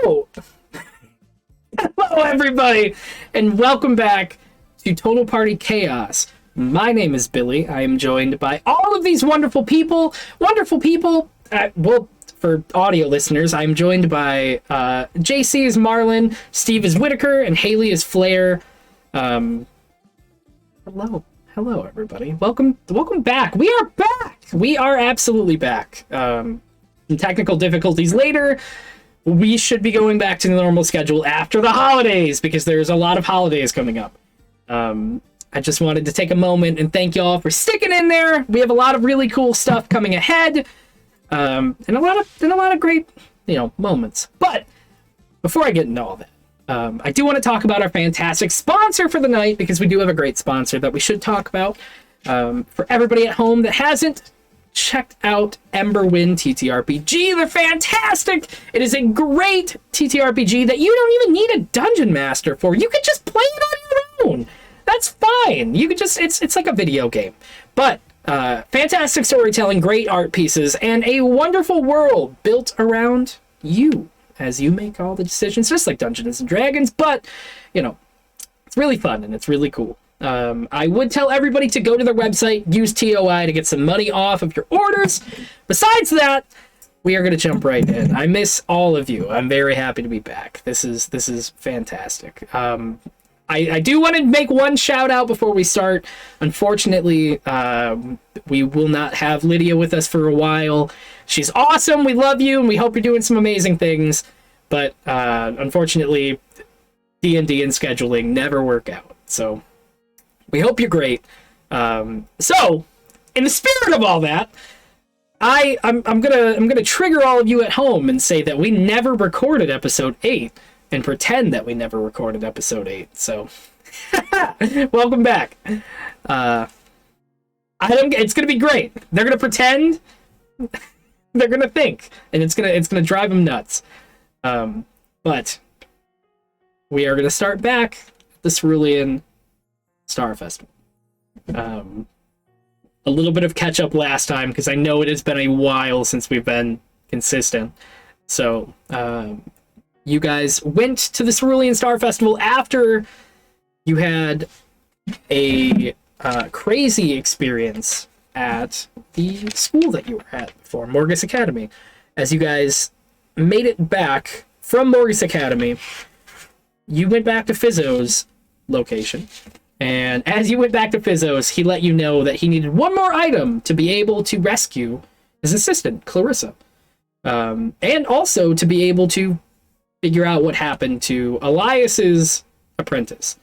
Hello! Hello, everybody, and welcome back to Total Party Chaos. My name is Billy. I am joined by all of these wonderful people. Well, for audio listeners, I'm joined by JC is Marlin, Steve is Whitaker, and Haley is Flair. Hello, everybody. Welcome back. We are back. We are absolutely back. Some technical difficulties later. We should be going back to the normal schedule after the holidays because there's a lot of holidays coming up. I just wanted to take a moment and thank y'all for sticking in there. We have a lot of really cool stuff coming ahead, and a lot of great, moments. But before I get into all that, I do want to talk about our fantastic sponsor for the night because we do have a great sponsor that we should talk about. For everybody at home that hasn't checked out Emberwind TTRPG, they're fantastic. It is a great TTRPG that you don't even need a dungeon master for. You could just play it on your own. That's fine. You could just, it's like a video game. But fantastic storytelling, great art pieces, and a wonderful world built around you as you make all the decisions, just like Dungeons and Dragons. But, it's really fun and it's really cool. I would tell everybody to go to their website, use TOI to get some money off of your orders. Besides that, we are going to jump right in. I miss all of you. I'm very happy to be back. This is fantastic. I do want to make one shout out before we start. Unfortunately, we will not have Lydia with us for a while. She's awesome. We love you, and we hope you're doing some amazing things. But unfortunately, DnD and scheduling never work out. So we hope you're great. So, in the spirit of all that, I'm gonna trigger all of you at home and say that we never recorded episode 8 and pretend that we never recorded episode 8. So, welcome back. It's gonna be great. They're gonna pretend. They're gonna think, and it's gonna drive them nuts. But we are gonna start back at the Cerulean Star Festival. A little bit of catch up last time because I know it has been a while since we've been consistent. So you guys went to the Cerulean Star Festival after you had a crazy experience at the school that you were at before, Morgus Academy. As you guys made it back from Morgus Academy, you went back to Fizzo's location. And as you went back to Fizzo's, he let you know that he needed one more item to be able to rescue his assistant, Clarissa. And also to be able to figure out what happened to Elias's apprentice.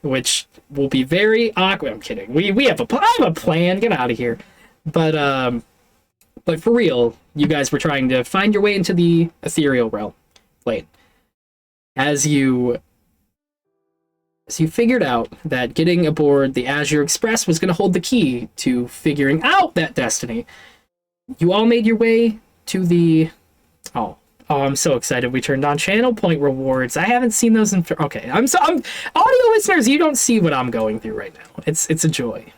Which will be very awkward. I'm kidding. I have a plan. Get out of here. But for real, you guys were trying to find your way into the ethereal realm plane. As you figured out that getting aboard the Azure Express was going to hold the key to figuring out that destiny, you all made your way to the... Oh, I'm so excited we turned on channel point rewards. I haven't seen those in... Okay, I'm audio listeners, you don't see what I'm going through right now. It's a joy.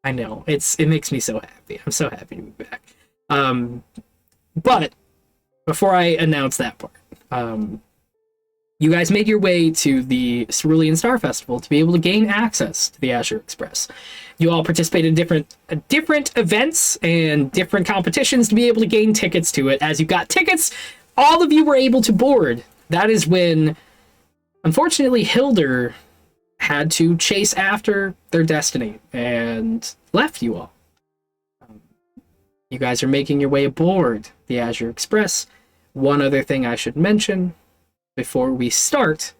I know. It makes me so happy. I'm so happy to be back. But before I announce that part, you guys made your way to the Cerulean Star Festival to be able to gain access to the Azure Express. You all participated in different events and different competitions to be able to gain tickets to it. As you got tickets, all of you were able to board. That is when, unfortunately, Hilder had to chase after their destiny and left you all. You guys are making your way aboard the Azure Express. One other thing I should mention before we start,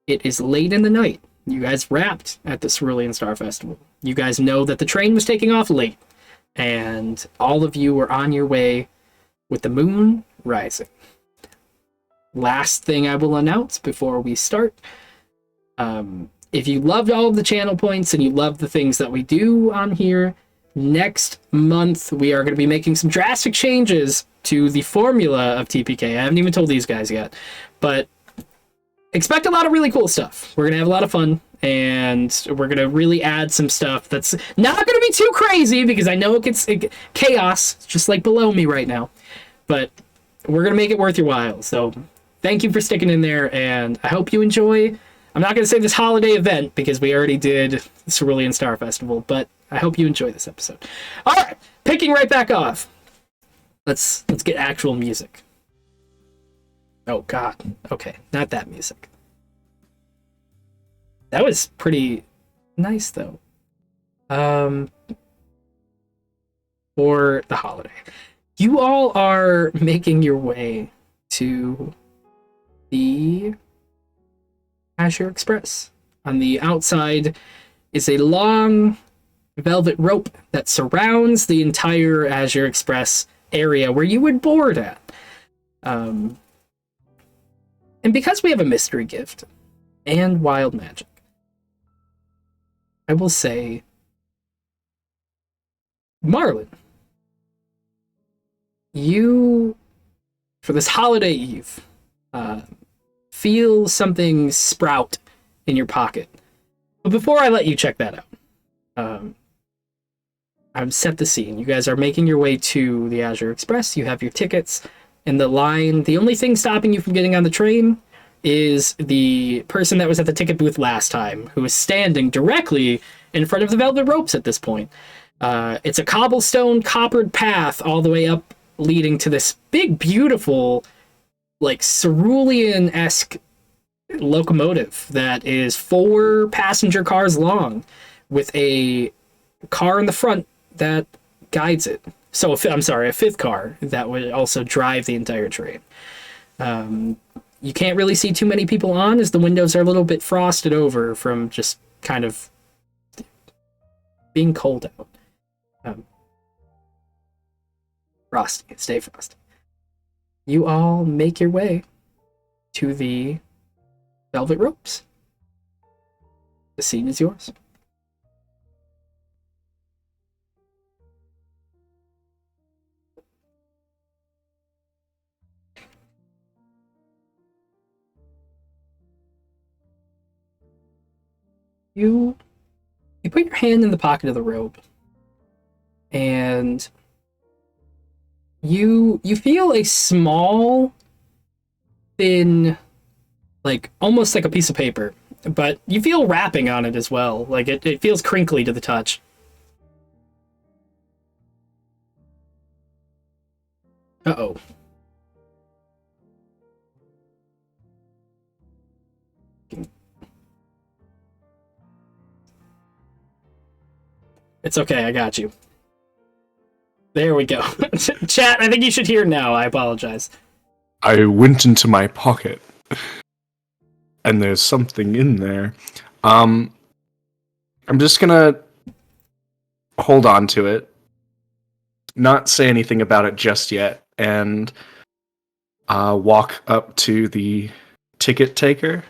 it is late in the night. You guys wrapped at the Cerulean Star Festival. You guys know that the train was taking off late, and all of you were on your way with the moon rising. Last thing I will announce before we start, if you loved all of the channel points and you love the things that we do on here, next month we are going to be making some drastic changes to the formula of TPK. I haven't even told these guys yet, but expect a lot of really cool stuff. We're going to have a lot of fun, and we're going to really add some stuff that's not going to be too crazy because I know it gets chaos, just like below me right now. But we're going to make it worth your while. So thank you for sticking in there, and I hope you enjoy. I'm not going to say this holiday event because we already did Cerulean Star Festival, but I hope you enjoy this episode. All right, picking right back off. Let's get actual music. Oh God. Okay, not that music. That was pretty nice though. For the holiday, you all are making your way to the Azure Express. On the outside is a long velvet rope that surrounds the entire Azure Express area where you would board at. And because we have a mystery gift and wild magic, I will say, Marlon, you, for this holiday eve, feel something sprout in your pocket. But before I let you check that out, I've set the scene. You guys are making your way to the Azure Express. You have your tickets in the line. The only thing stopping you from getting on the train is the person that was at the ticket booth last time, who is standing directly in front of the velvet ropes at this point. It's a cobblestone coppered path all the way up, leading to this big, beautiful, like cerulean-esque locomotive that is 4 passenger cars long, with a car in the front that guides it. So, I'm sorry, a 5th car that would also drive the entire train. You can't really see too many people on, as the windows are a little bit frosted over from just kind of being cold out. Frosty, stay frosty. You all make your way to the velvet ropes. The scene is yours. You put your hand in the pocket of the robe, and you feel a small, thin, like almost like a piece of paper, but you feel wrapping on it as well. Like it feels crinkly to the touch. Uh-oh. It's okay, I got you. There we go. Chat, I think you should hear now. I apologize. I went into my pocket, and there's something in there. I'm just gonna hold on to it, not say anything about it just yet, and walk up to the ticket taker.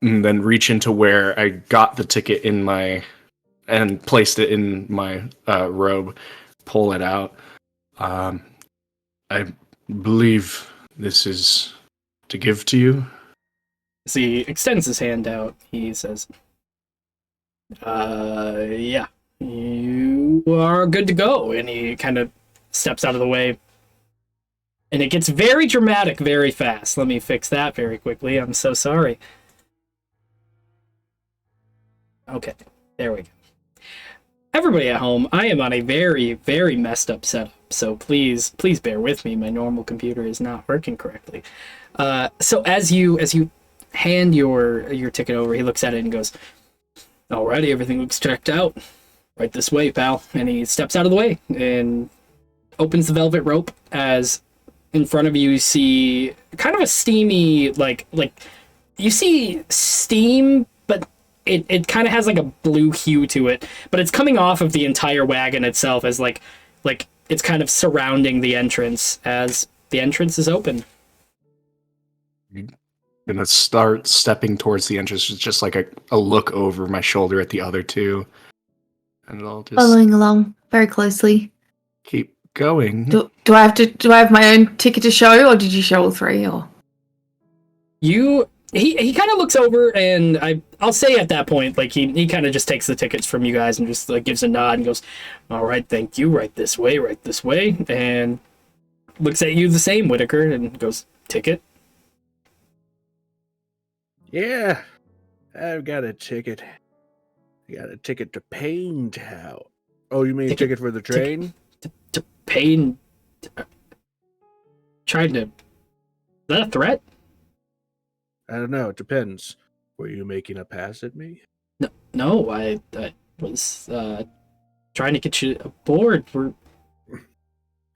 And then reach into where I got the ticket and placed it in my robe, pull it out. I believe this is to give to you. As he extends his hand out, he says, yeah, you are good to go. And he kind of steps out of the way. And it gets very dramatic very fast. Let me fix that very quickly. I'm so sorry. Okay, there we go. Everybody at home, I am on a very, very messed up setup, so please bear with me. My normal computer is not working correctly. So as you hand your ticket over, he looks at it and goes, "Alrighty, everything looks checked out. Right this way, pal." And he steps out of the way and opens the velvet rope. As in front of you see kind of a steamy, like you see steam, but it kind of has like a blue hue to it, but it's coming off of the entire wagon itself as like it's kind of surrounding the entrance as the entrance is open. I'm gonna start stepping towards the entrance, just like a look over my shoulder at the other two, and I'll just following along very closely. keep going. Do I have my own ticket to show, or did you show all 3? Or You he kind of looks over, and I'll say at that point, like he kind of just takes the tickets from you guys and just like gives a nod and goes, "All right, thank you. Right this way," and looks at you the same, Whitaker, and goes, "Ticket." Yeah, I've got a ticket. I got a ticket to Pain Town. Oh, you mean ticket for the train? To Pain. Trying to. Is that a threat? I don't know. It depends. Were you making a pass at me? No, I was trying to get you aboard.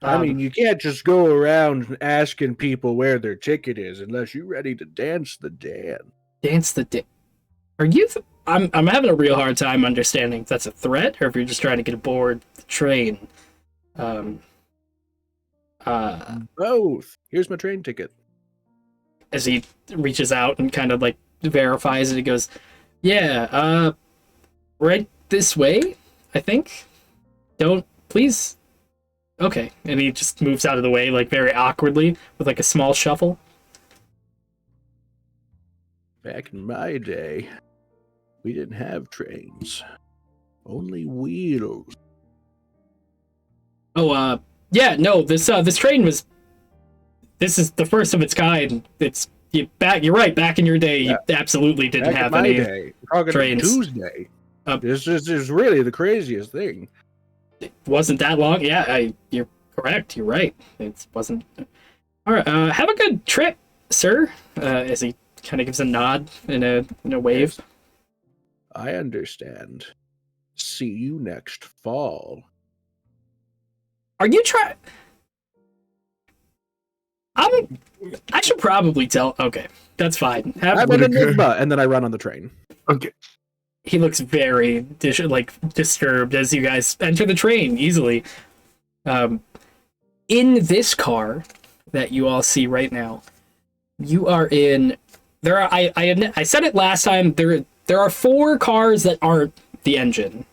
I mean, you can't just go around asking people where their ticket is unless you're ready to dance the Dan. Dance the dance. Are you? I'm having a real hard time understanding if that's a threat or if you're just trying to get aboard the train. Both. Here's my train ticket. As he reaches out and kind of like verifies it, he goes, "Yeah, right this way, I think. Don't, please." Okay, and he just moves out of the way, like very awkwardly, with like a small shuffle. Back in my day, we didn't have trains. Only wheels. Oh, yeah, no, this train was. This is the first of its kind. You're right. Back in your day, you absolutely didn't Back have in my any day, talking trains. Tuesday. This is really the craziest thing. It wasn't that long. Yeah, you're correct. You're right. It wasn't. All right. Have a good trip, sir. As he kind of gives a nod in a wave. I understand. See you next fall. Are you trying? I should probably tell. Okay, that's fine. I'm an enigma, and then I run on the train. Okay. He looks very disturbed as you guys enter the train easily. In this car that you all see right now, you are in. There are. I said it last time. There are 4 cars that aren't the engine.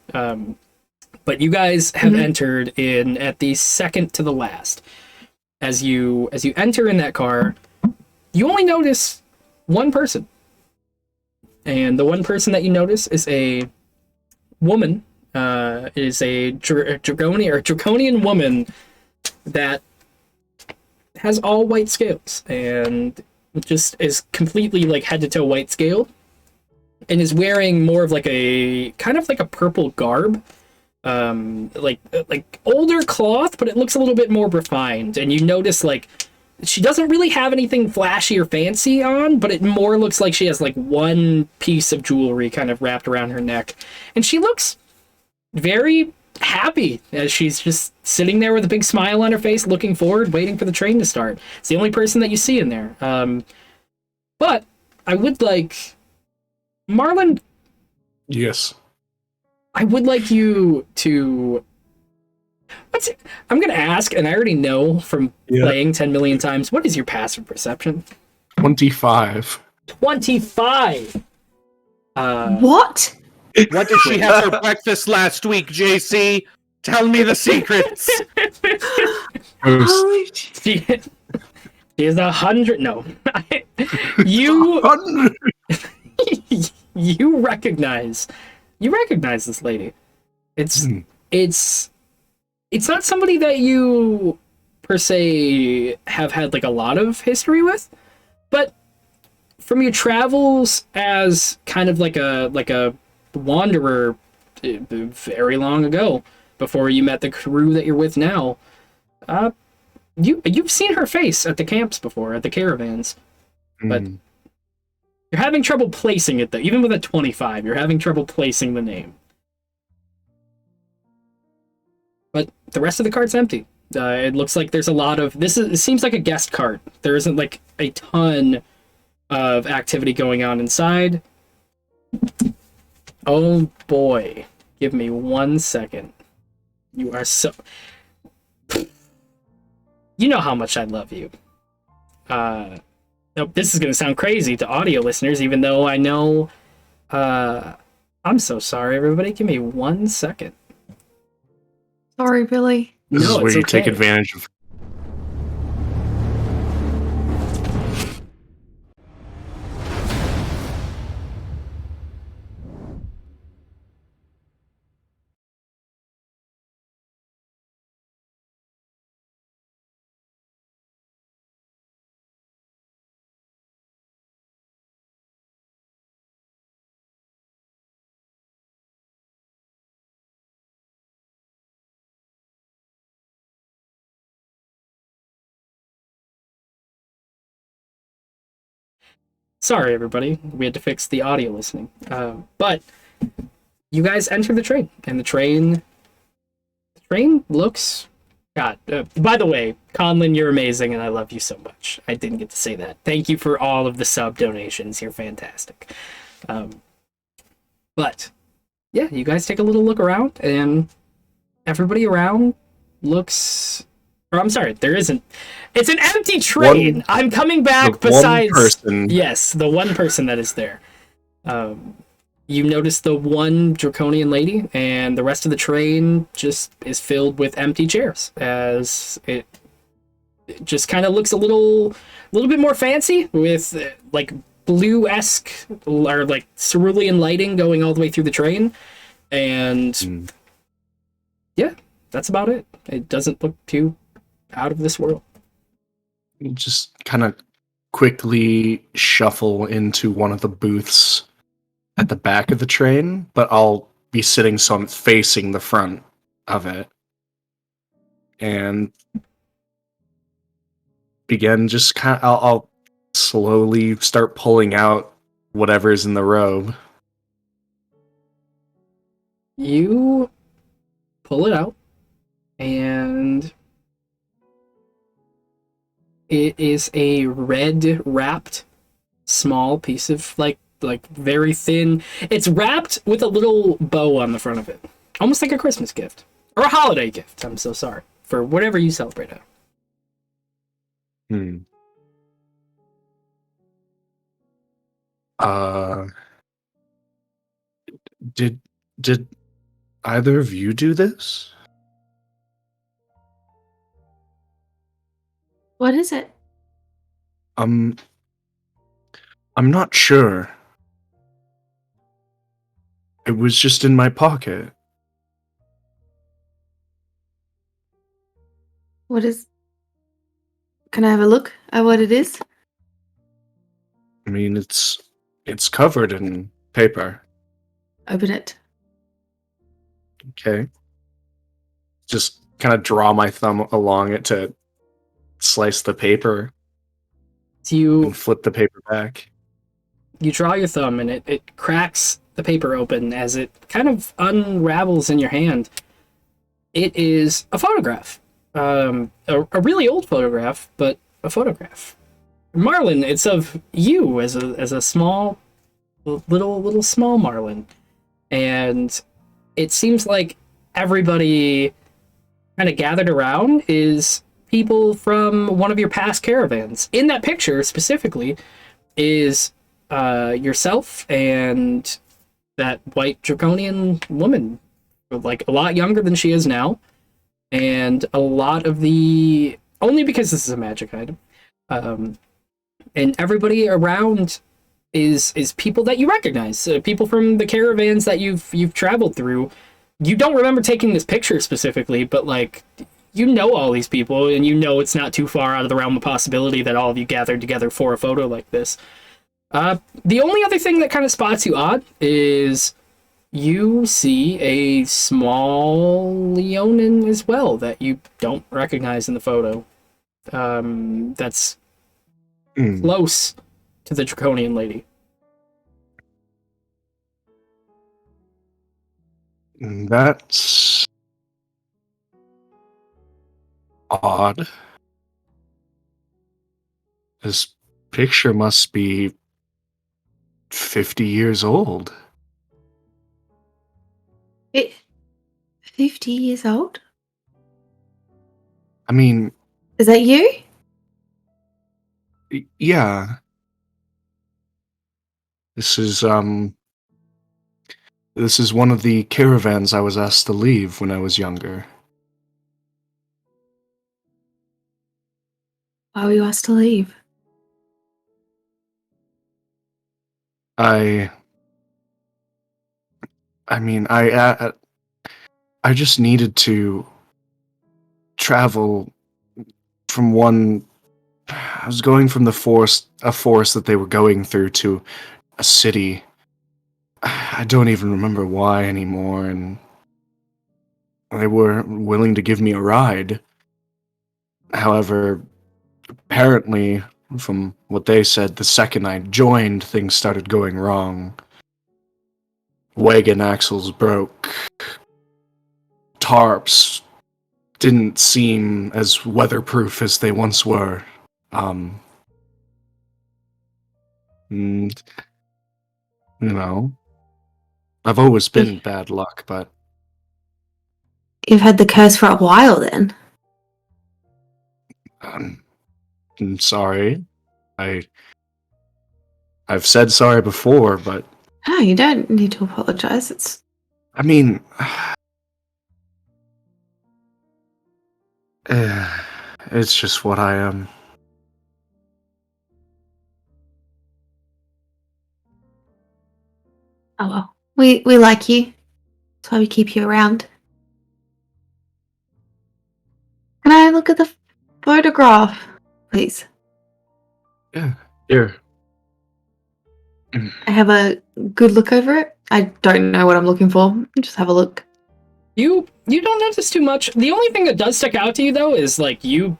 But you guys have entered in at the second to the last. As you enter in that car, you only notice one person. And the one person that you notice is a woman. Is a draconian woman that has all white scales and just is completely like head to toe white scale, and is wearing more of like a kind of like a purple garb. Like older cloth, but it looks a little bit more refined, and you notice like she doesn't really have anything flashy or fancy on, but it more looks like she has like one piece of jewelry kind of wrapped around her neck, and she looks very happy as she's just sitting there with a big smile on her face, looking forward, waiting for the train to start. It's the only person that you see in there. But I would like Marlon. Yes. I would like you to. I'm going to ask, and I already know from playing 10 million times, what is your passive perception? 25. 25! What? What did she have for breakfast last week, JC? Tell me the secrets. Holy shit. She is 100. No. You. 100. You recognize this lady. It's not somebody that you per se have had like a lot of history with, but from your travels as kind of like a wanderer very long ago, before you met the crew that you're with now, you've seen her face at the camps before, at the caravans, but you're having trouble placing it though. Even with a 25, you're having trouble placing the name. But the rest of the cart's empty. It looks like there's a lot of it seems like a guest cart. There isn't like a ton of activity going on inside. Oh boy. Give me 1 second. You are so... You know how much I love you. Nope, this is going to sound crazy to audio listeners, even though I know... I'm so sorry, everybody. Give me 1 second. Sorry, Billy. This is where it's you okay. take advantage of. Sorry, everybody. We had to fix the audio listening. But you guys enter the train, and the train looks. God, by the way, Conlon, you're amazing, and I love you so much. I didn't get to say that. Thank you for all of the sub donations. You're fantastic. But yeah, you guys take a little look around, and everybody around looks. Or I'm sorry, there isn't. It's an empty train. I'm coming back. Besides, one person. Yes, the one person that is there. You notice the one draconian lady, and the rest of the train just is filled with empty chairs, as it just kind of looks a little bit more fancy with like blue-esque or like cerulean lighting going all the way through the train, and yeah, that's about it. It doesn't look too out of this world. Just kind of quickly shuffle into one of the booths at the back of the train, but I'll be sitting so I'm facing the front of it. And begin just kind of, I'll slowly start pulling out whatever's in the robe. You pull it out, and it is a red wrapped small piece of like very thin. It's wrapped with a little bow on the front of it, almost like a Christmas gift or a holiday gift. I'm so sorry for whatever you celebrate now. Did either of you do this? What is it? I'm not sure. It was just in my pocket. What is... Can I have a look at what it is? I mean, it's covered in paper. Open it. Okay. Just kind of draw my thumb along it to slice the paper So you and flip the paper back. draw your thumb, and it cracks the paper open as it kind of unravels in your hand. It is a photograph. A really old photograph, but a photograph. Marlin, it's of you as a small, little small Marlin. And it seems like everybody kind of gathered around is people from one of your past caravans. In that picture, specifically, is yourself and that white draconian woman, like a lot younger than she is now, and a lot of the, only because this is a magic item, and everybody around is people that you recognize, people from the caravans that you've traveled through. You don't remember taking this picture specifically, but like, you know all these people, and you know it's not too far out of the realm of possibility that all of you gathered together for a photo like this. The only other thing that kind of spots you odd is you see a small Leonin as well that you don't recognize in the photo. That's close to the draconian lady. That's odd. This picture must be 50 years old. 50 years old? I mean, Is that you? yeah. This is one of the caravans I was asked to leave when I was younger. Why were you asked to leave? I mean, I just needed to travel from one. I was going from a forest that they were going through, to a city. I don't even remember why anymore, and they were willing to give me a ride. However, apparently from what they said, the second I joined, things started going wrong. Wagon axles broke. Tarps didn't seem as weatherproof as they once were. And, I've always been bad luck, but You've had the curse for a while then. I'm sorry. I've said sorry before, but No, you don't need to apologize. It's I mean, it's just what I am. oh well. We like you. That's why we keep you around. Can I look at the photograph, please? Yeah, here. I have a good look over it. I don't know what I'm looking for. Just have a look. You don't notice too much. The only thing that does stick out to you though is like you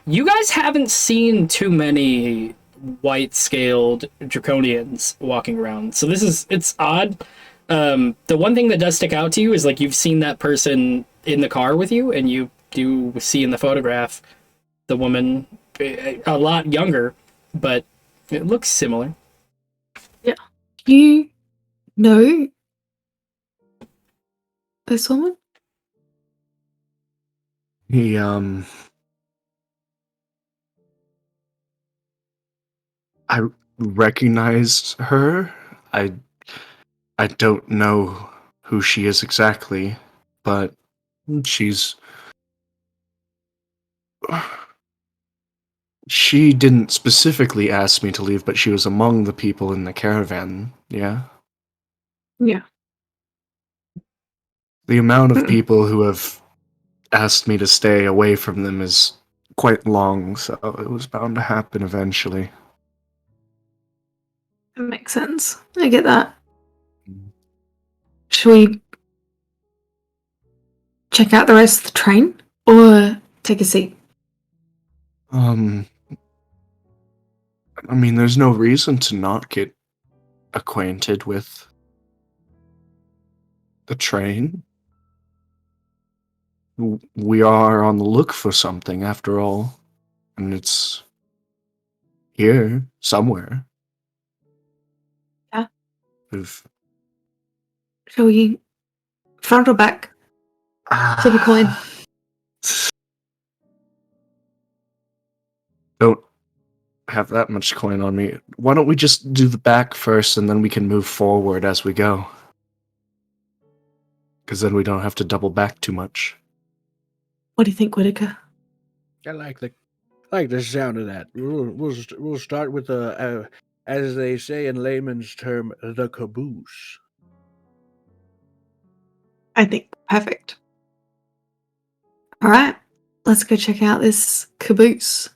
guys haven't seen too many white scaled draconians walking around. So it's odd. The one thing that does stick out to you is like you've seen that person in the car with you, and you do see in the photograph the woman a lot younger, but it looks similar. Do you know this woman? He I recognize her. I don't know who she is exactly, but she's she didn't specifically ask me to leave, but she was among the people in the caravan, yeah? Yeah. The amount of people who have asked me to stay away from them is quite long, so it was bound to happen eventually. That makes sense. I get that. Should we check out the rest of the train or take a seat? I mean, there's no reason to not get acquainted with the train. We are on the look for something, after all, and it's here somewhere. Yeah. If Shall we front or back? Flip a coin. Don't have that much coin on me. Why don't we just do the back first, and then we can move forward as we go? Because then we don't have to double back too much. What do you think, Whitaker? I like the sound of that. We'll start with as they say in layman's term, the caboose. I think perfect. All right, let's go check out this caboose.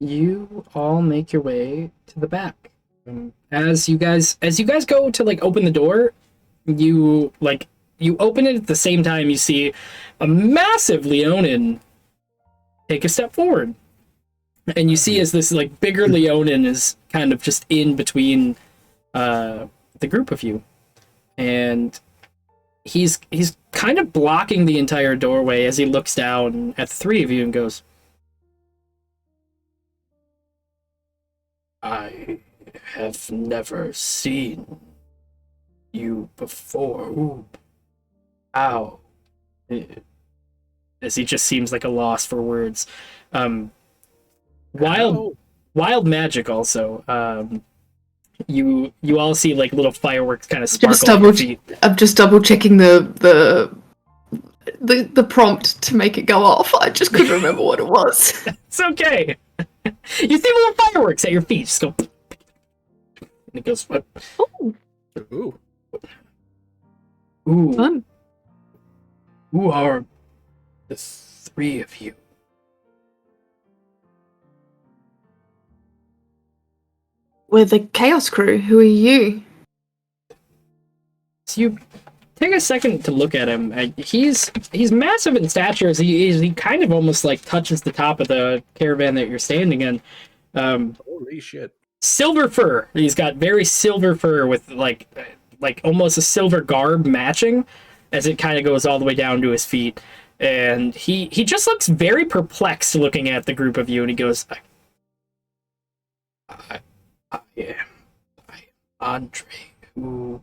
You all make your way to the back. As you guys go to like open the door, you open it at the same time you see a massive Leonin take a step forward. And you see as this like bigger Leonin is kind of just in between the group of you. And he's kind of blocking the entire doorway as he looks down at the three of you and goes, I have never seen you before. Ooh. Ow. As he just seems like a loss for words. Wild magic also. You all see like little fireworks kind of sparkle at your feet. I'm just double checking the prompt to make it go off. I just couldn't remember what it was. It's okay. You see little fireworks at your feet. Just go. And it goes. Ooh, Ooh. Ooh. fun. Who are the three of you? We're the Chaos Crew. Who are you? So you take a second to look at him. He's massive in stature. He kind of almost like touches the top of the caravan that you're standing in. Holy shit. Silver fur. He's got very silver fur with like almost a silver garb matching as it kind of goes all the way down to his feet. And he just looks very perplexed looking at the group of you, and he goes, I am Andre, who...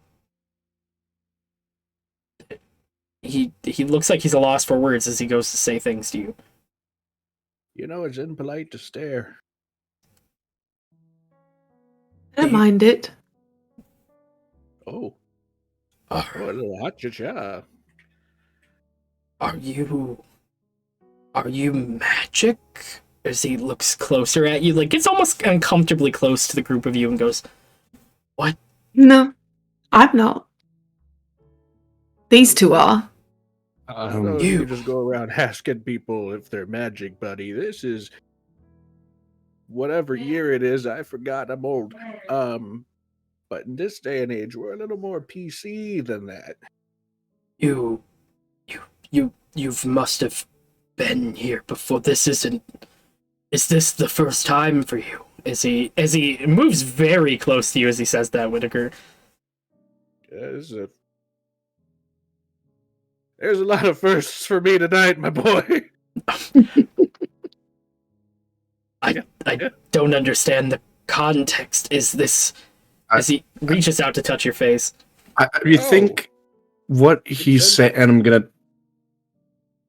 He looks like he's a loss for words as he goes to say things to you. You know, it's impolite to stare. I don't mind it. Oh, Are, a little hot cha-cha. are you magic? As he looks closer at you, like, gets almost uncomfortably close to the group of you and goes, what? No, I'm not. These two are. So you just go around asking people if they're magic, buddy. This is whatever year it is. I forgot. I'm old. But in this day and age, we're a little more PC than that. You must have been here before. Is this the first time for you? As he moves very close to you as he says that, Whitaker. There's a lot of firsts for me tonight, my boy. I don't understand the context. Is this... As he reaches out to touch your face. You think what he's saying, and I'm gonna...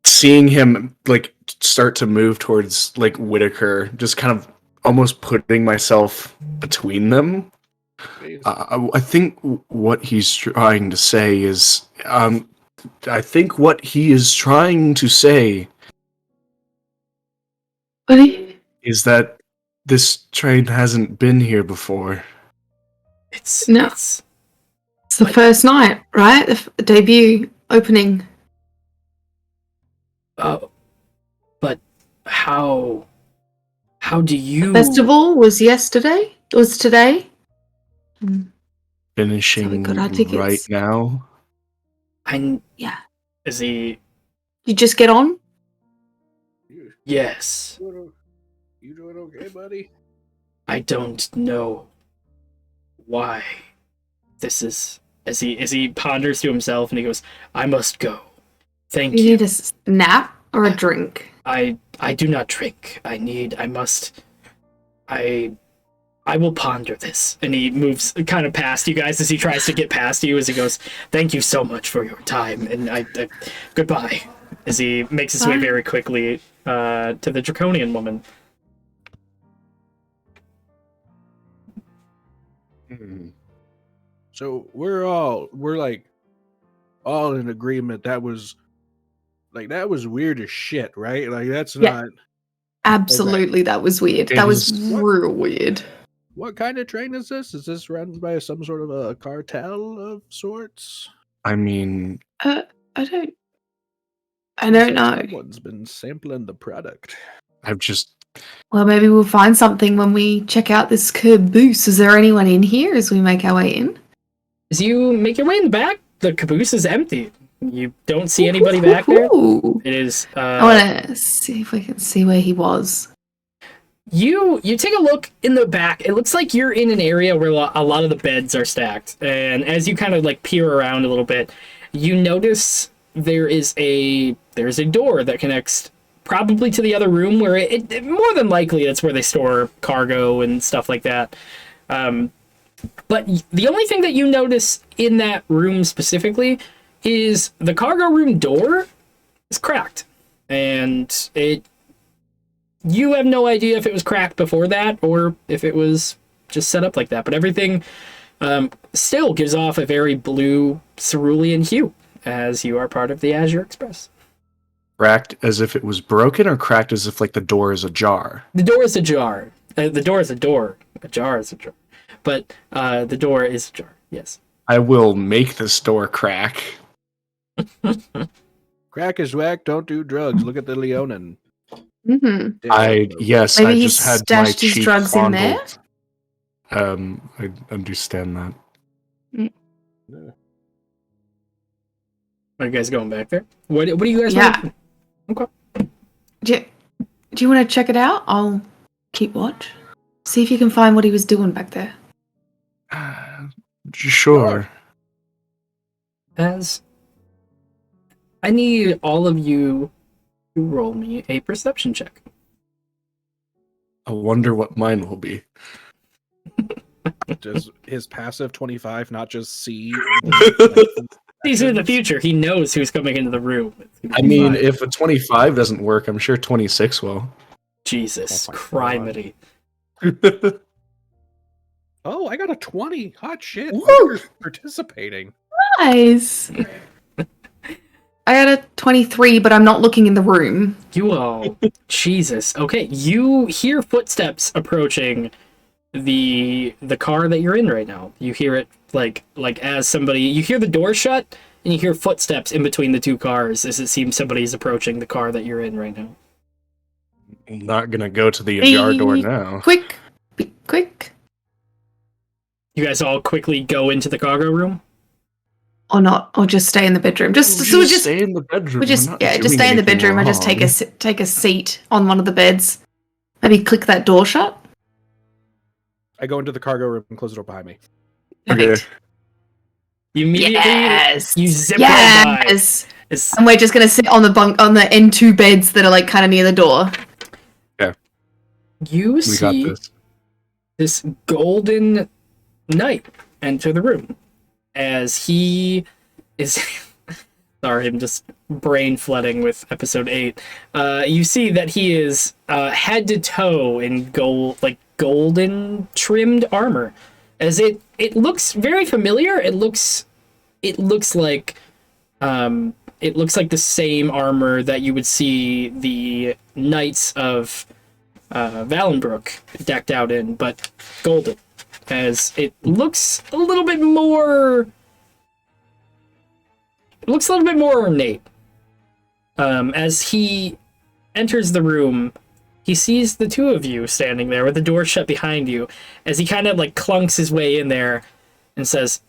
Seeing him, like, start to move towards, like, Whitaker, just kind of almost putting myself between them. I think what he's trying to say is... I think what he is trying to say is that this train hasn't been here before. It's the first night, right? The debut opening. But how do you... Festival was yesterday? It was today? Finishing right now? Yeah. Is he... You just get on? Yes. You doing okay, buddy? I don't know why this is... As he ponders to himself and he goes, I must go. Thank you. You need a nap or a drink? I do not drink. I will ponder this. And he moves kind of past you guys as he tries to get past you as he goes, thank you so much for your time. And I goodbye. As he makes his way very quickly to the Draconian woman. So we're like all in agreement that was weird as shit, right? Like that's not absolutely. That was weird. That was real weird. What kind of train is this? Is this run by some sort of a cartel of sorts? I mean, I don't know. Someone's been sampling the product. Well, maybe we'll find something when we check out this caboose. Is there anyone in here as we make our way in? As you make your way in the back, the caboose is empty. You don't see anybody back there. It is... I want to see if we can see where he was. You take a look in the back. It looks like you're in an area where a lot of the beds are stacked. And as you kind of like peer around a little bit, you notice there's a door that connects probably to the other room where it more than likely that's where they store cargo and stuff like that. But the only thing that you notice in that room specifically is the cargo room door is cracked. And you have no idea if it was cracked before that or if it was just set up like that. But everything still gives off a very blue cerulean hue as you are part of the Azure Express. Cracked as if it was broken or cracked as if like the door is ajar? The door is ajar. The door is a door. A jar is a jar. But the door is ajar, yes. I will make this door crack. Crack is whack, don't do drugs. Look at the Leonin. Mm-hmm. I Maybe just had my stashed his cheek drugs in there? fondled. I understand that. Are you guys going back there? What do you guys want? Okay. Do you want to check it out? I'll keep watch. See if you can find what he was doing back there. Sure. As I need all of you to roll me a perception check. I wonder what mine will be. Does his passive 25 not just see? He's in the future. He knows who's coming into the room. I mean, if a 25 doesn't work, I'm sure 26 will. Jesus, Oh my criminy. Oh, I got a 20. Hot shit. Woo! You're participating. Nice. I got a 23, but I'm not looking in the room. You all, Jesus. Okay, you hear footsteps approaching the car that you're in right now. You hear it like as somebody. You hear the door shut, and you hear footsteps in between the two cars as it seems somebody's approaching the car that you're in right now. I'm not gonna go to the ajar door now. Quick. Be quick. You guys all quickly go into the cargo room. Or not, or just stay in the bedroom. Just stay in the bedroom. just We're not just doing stay in the anything bedroom. I just take wrong. a seat on one of the beds. Maybe click that door shut. I go into the cargo room and close the door behind me. Okay. Perfect. You immediately Yes. you zip right by. Yes. It's- And we're just gonna sit on the N2 beds that are like kind of near the door. you We got see this. this golden knight enter the room as he is sorry, I'm just brain flooding with episode 8. You see that he is head to toe in golden trimmed armor, as it looks very familiar. It looks like the same armor that you would see the knights of Valenbrook decked out in, but golden, as it looks a little bit more ornate. As he enters the room, he sees the two of you standing there with the door shut behind you, as he kind of like clunks his way in there and says,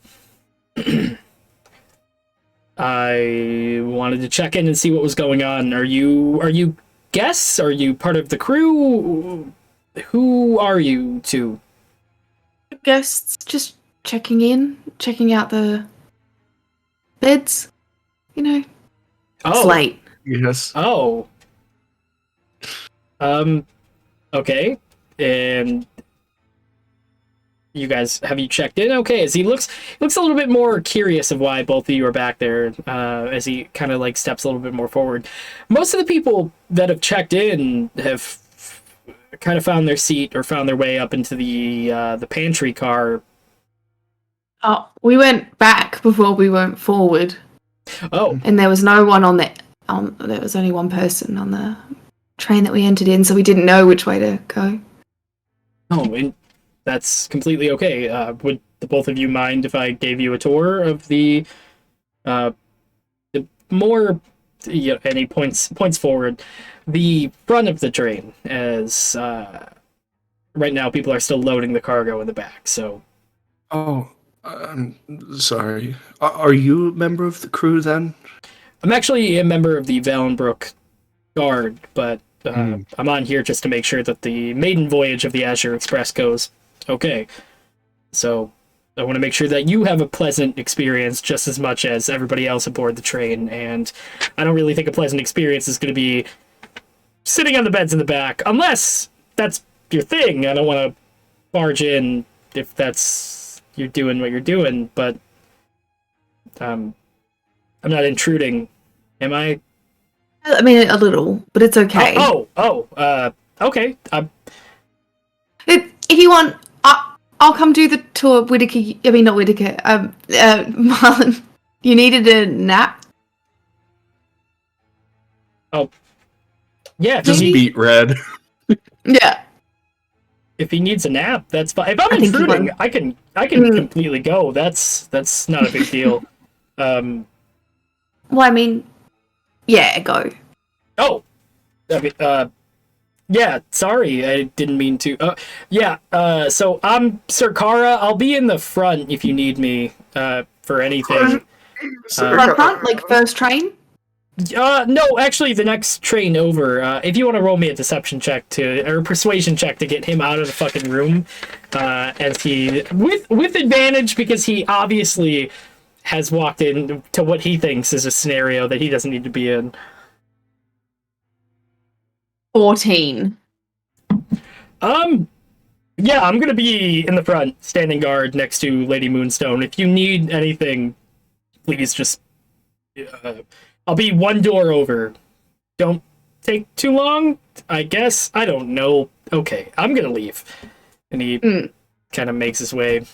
I wanted to check in and see what was going on. Are you guests? Are you part of the crew? Who are you two? Guests just checking out the beds. You know, it's late. Yes. Oh. Okay. And you guys, have you checked in? Okay, as he looks a little bit more curious of why both of you are back there, as he kind of like steps a little bit more forward. Most of the people that have checked in have kind of found their seat or found their way up into the pantry car. Oh, we went back before we went forward, Oh, and there was no one on the. There was only one person on the train that we entered in, so we didn't know which way to go. oh, and that's completely okay. Would the both of you mind if I gave you a tour of the more, any points forward, the front of the train, as right now people are still loading the cargo in the back. So, Oh, I'm sorry. Are you a member of the crew then? I'm actually a member of the Valenbrook Guard, but I'm on here just to make sure that the maiden voyage of the Azure Express goes okay. So I want to make sure that you have a pleasant experience just as much as everybody else aboard the train, and I don't really think a pleasant experience is going to be sitting on the beds in the back, unless that's your thing. I don't want to barge in if that's you're doing what you're doing, but I'm not intruding, am I? I mean, a little, but it's okay. Okay. If you want, I'll come do the tour, Whittaker. I mean, not Whittaker. Marlon, you needed a nap? Oh. Yeah, Just beat red. Yeah. if he needs a nap, that's fine. If I'm I think he intruding, will. I can completely go. That's not a big deal. Well, I mean, yeah, go. Oh. I mean, yeah, sorry, I didn't mean to. So I'm Sir Kara. I'll be in the front if you need me for anything. Front, like first train? No, actually, the next train over. If you want to roll me a deception check or persuasion check to get him out of the fucking room, as he with advantage because he obviously has walked in to what he thinks is a scenario that he doesn't need to be in. 14. Yeah, I'm gonna be in the front, standing guard next to Lady Moonstone. If you need anything, please just. I'll be one door over. Don't take too long, I guess. I don't know. Okay, I'm gonna leave. And he kind of makes his way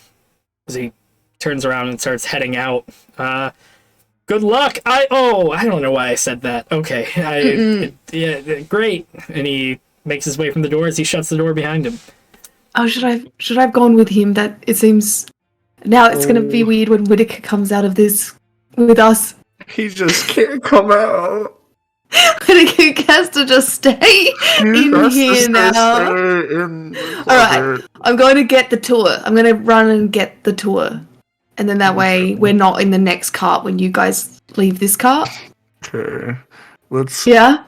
as he turns around and starts heading out. Good luck. I don't know why I said that. Okay, yeah, great. And he makes his way from the door as he shuts the door behind him. Oh, should I have gone with him? That it seems now it's going to be weird when Whittaker comes out of this with us. He just can't come out. Whittaker has to just stay in here now. Alright, I'm going to get the tour. I'm going to run and get the tour. And then that way we're not in the next cart when you guys leave this cart. Okay. Let's not,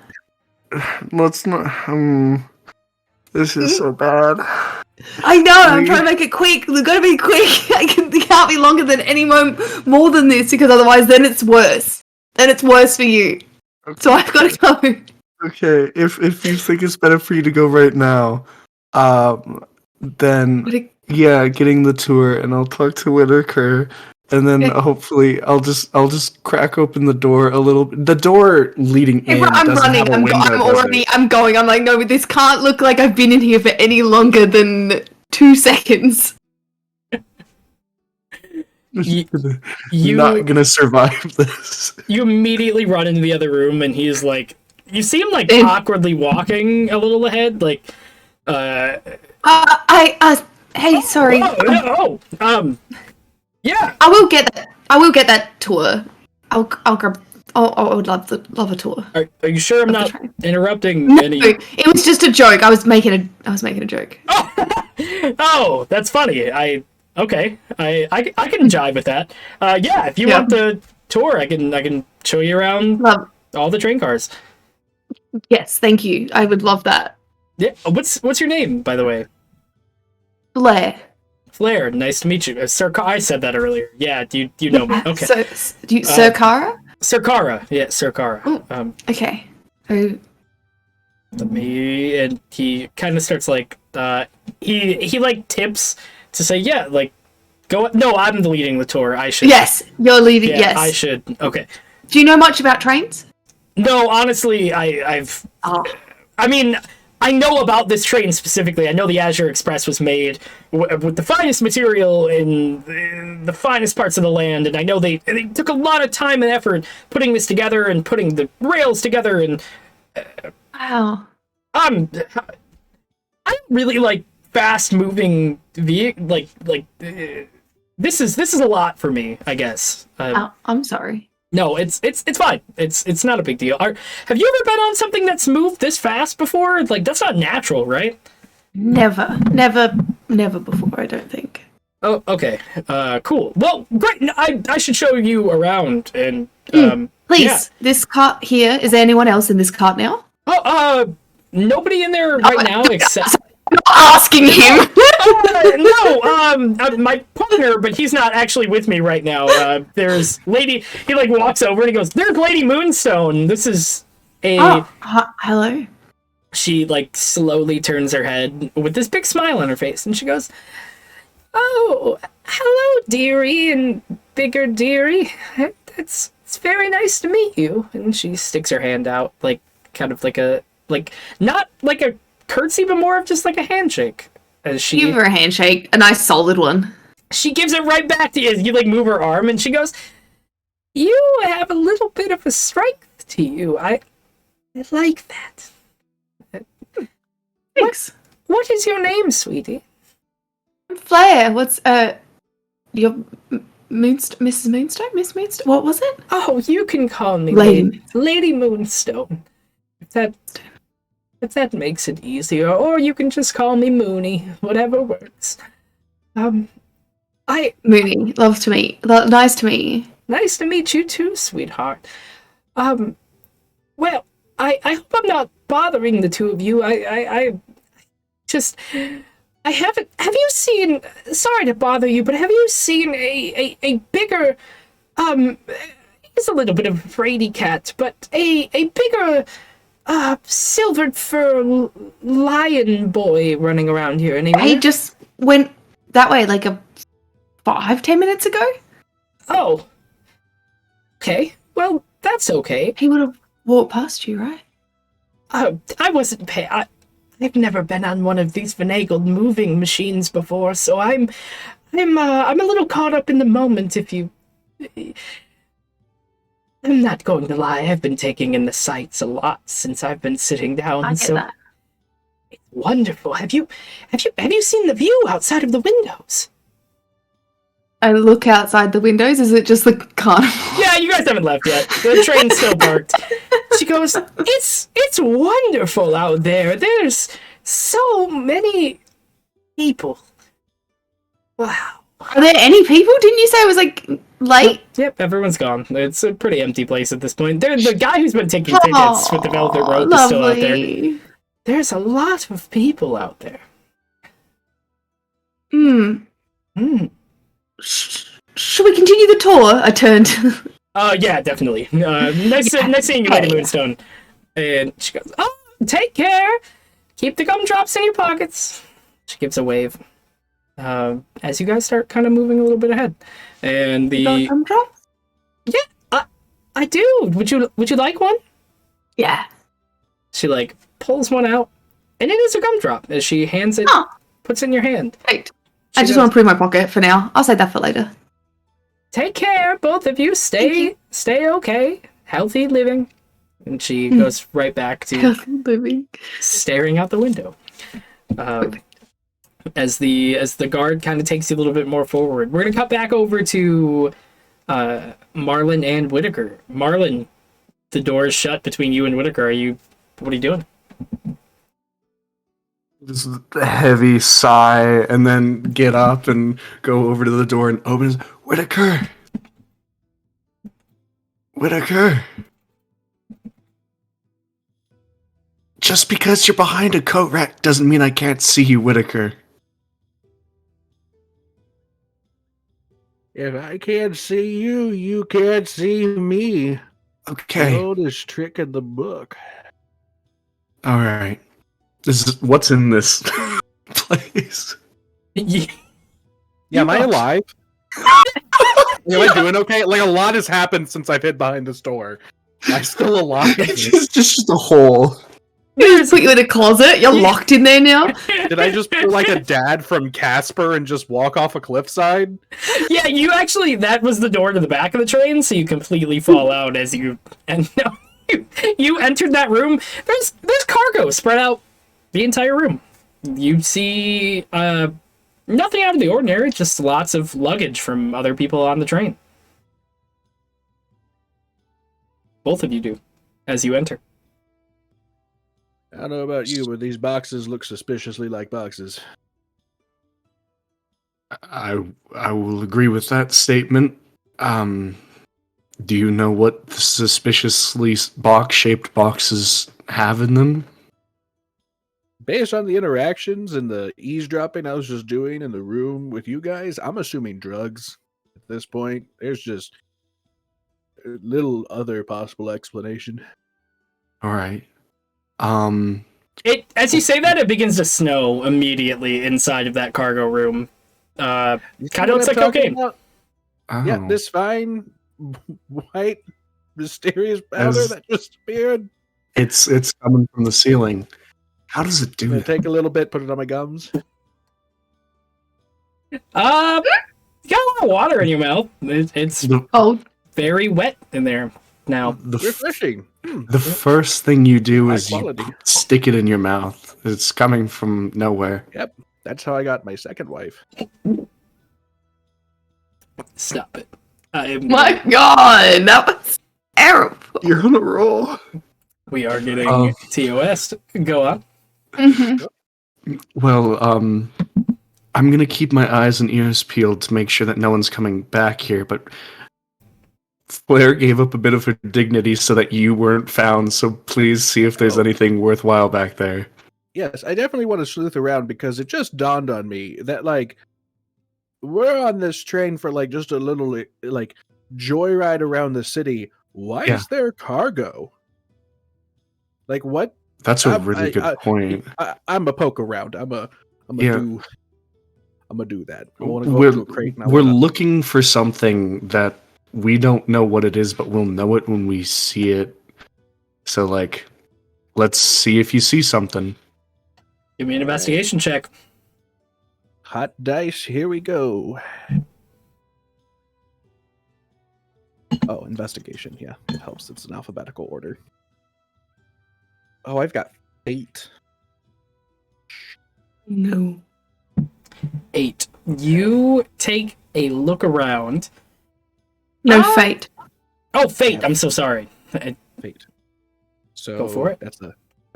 this is so bad. I know, I'm trying to make it quick. We've got to be quick. It can't be longer than any more than this because otherwise then it's worse. Then it's worse for you. Okay. So I've got to go. Okay, if you think it's better for you to go right now, then getting the tour, and I'll talk to Whittaker, and then hopefully I'll just crack open the door a little. The door leading in. I'm doesn't running. have a window, I'm going. I'm like, no, this can't look like I've been in here for any longer than 2 seconds. You're not gonna survive this. You immediately run into the other room, and he's like, you see him like awkwardly walking a little ahead, like, Hey, sorry. Yeah. I will get that tour. I'll grab. I would love a tour. Are you sure I'm not interrupting No, any? it was just a joke. I was making a joke. Oh, that's funny. Okay. I can jive with that. Yeah, if you want the tour, I can show you around all the train cars. Yes, thank you. I would love that. Yeah. What's your name, by the way? Flair, nice to meet you. I said that earlier. Yeah, do you know me? Okay. Sir Kara? Sir Kara. Yeah, Sir Kara. Okay. And he kind of starts like he like tips to say go. No, I'm leading the tour. I should. Yes, you're leading. Yeah, yes, I should. Okay. Do you know much about trains? No, honestly, I've. I mean, I know about this train specifically. I know the Azure Express was made with the finest material in the finest parts of the land, and I know they took a lot of time and effort putting this together and putting the rails together. And wow, I really like fast-moving this is a lot for me, I guess. I'm sorry. No, it's fine. It's not a big deal. Have you ever been on something that's moved this fast before? Like, that's not natural, right? Never before, I don't think. Oh, okay. Cool. Well, great. I should show you around and please. This cart here. Is there anyone else in this cart now? Nobody in there right now except. Not asking him. My partner, but he's not actually with me right now. There's Lady. He like walks over and he goes, "There's Lady Moonstone. This is a." Hello. She like slowly turns her head with this big smile on her face, and she goes, "Oh, hello, dearie and bigger dearie. It's very nice to meet you." And she sticks her hand out, like kind of like not like a curtsy, but more of just like a handshake. As she give her a handshake, a nice solid one. She gives it right back to you. You like move her arm, and she goes, "You have a little bit of a strength to you. I like that." Thanks. What is your name, sweetie? Flair. What's your Mrs. Moonstone? Miss Moonstone? What was it? Oh, you can call me Lady Moonstone. If that makes it easier, or you can just call me Mooney, whatever works. Mooney, nice to meet you. Nice to meet you too, sweetheart. Well, I hope I'm not bothering the two of you. I haven't. Have you seen? Sorry to bother you, but have you seen a bigger? He's a little bit of a fraidy cat, but a bigger, silvered fur lion boy running around here anywhere? He just went that way like 5-10 minutes ago. Oh. Okay. Well, that's okay. He would have walked past you, right? I wasn't I've never been on one of these finagled moving machines before, so I'm a little caught up in the moment. I'm not going to lie. I've been taking in the sights a lot since I've been sitting down. I get that. It's wonderful. Have you seen the view outside of the windows? I look outside the windows. Is it just the carnival? Yeah, you guys haven't left yet. The train's still parked. She goes, it's wonderful out there. There's so many people. Wow. Are there any people? Didn't you say it was like late? Yep, everyone's gone. It's a pretty empty place at this point. The guy who's been taking tickets with the velvet rope is still out there. There's a lot of people out there. Should we continue the tour? I turned. Yeah, definitely. Nice seeing you, Lady Moonstone. And she goes, oh, take care. Keep the gumdrops in your pockets. She gives a wave. As you guys start kind of moving a little bit ahead. And the gumdrops? Yeah, I do. Would you like one? Yeah. She like pulls one out, and it is a gumdrop as she hands it, puts it in your hand. Great. I just want to put it in my pocket for now. I'll save that for later. Take care, both of you. Stay okay. Healthy living. And she goes right back to staring out the window. As the guard kind of takes you a little bit more forward. We're gonna cut back over to Marlon and Whitaker. Marlon, the door is shut between you and Whitaker. What are you doing? Just a heavy sigh, and then get up and go over to the door and open it. Whitaker! Just because you're behind a coat rack doesn't mean I can't see you, Whitaker. If I can't see you, you can't see me. Okay. The oldest trick in the book. Alright. This is what's in this place. Yeah, am I alive? Am I doing okay? Like, a lot has happened since I've hid behind this door. Am I still alive? It's just a hole. We just put you in a closet. You're locked in there now. Did I just pull like a dad from Casper and just walk off a cliffside? Yeah, you actually, that was the door to the back of the train, so you completely fall out as you entered that room. There's cargo spread out the entire room. You see nothing out of the ordinary, just lots of luggage from other people on the train. Both of you do, as you enter. I don't know about you, but these boxes look suspiciously like boxes. I will agree with that statement. Do you know what the suspiciously box-shaped boxes have in them? Based on the interactions and the eavesdropping I was just doing in the room with you guys, I'm assuming drugs at this point. There's just a little other possible explanation. All right. As you say that, it begins to snow immediately inside of that cargo room. Kind of looks like cocaine. Oh. Yeah, this fine white mysterious powder that just appeared. It's coming from the ceiling. How does it do that? Take a little bit, put it on my gums. You got a lot of water in your mouth. It's very wet in there now. Refreshing. The first thing you do is quality. you stick it in your mouth. It's coming from nowhere. Yep, that's how I got my second wife. Stop it. My God, that was terrible. You're on a roll. We are getting TOS. Go on. Mm-hmm. Well, I'm gonna keep my eyes and ears peeled to make sure that no one's coming back here, but Flair gave up a bit of her dignity so that you weren't found, so please see if there's anything worthwhile back there. Yes, I definitely want to sleuth around because it just dawned on me that, like, we're on this train for, like, just a little, like, joyride around the city. Why is there cargo? Like, what? That's a really good point. I'm a poke around. I'm a do that. I want to go up to a crate. And we're looking for something that we don't know what it is, but we'll know it when we see it. So, like, let's see if you see something. Give me an investigation check. Hot dice, here we go. Oh, investigation. Yeah, it helps. It's in alphabetical order. Oh, I've got 8. No. 8. You take a look around. No, fate. Oh, fate. I'm so sorry. Fate. So go for it. That's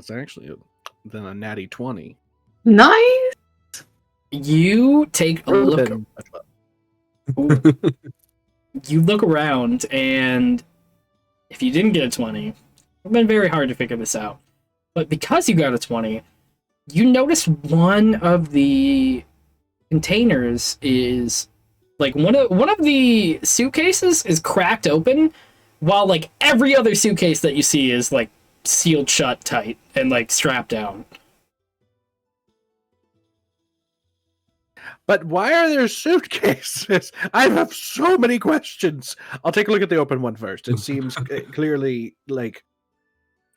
actually then a natty 20. Nice. You take a look. You look around, and if you didn't get a 20, it would have been very hard to figure this out. But because you got a 20, you notice one of the containers is like one of the suitcases is cracked open, while like every other suitcase that you see is like sealed shut tight and like strapped down. But why are there suitcases? I have so many questions. I'll take a look at the open one first. It seems clearly like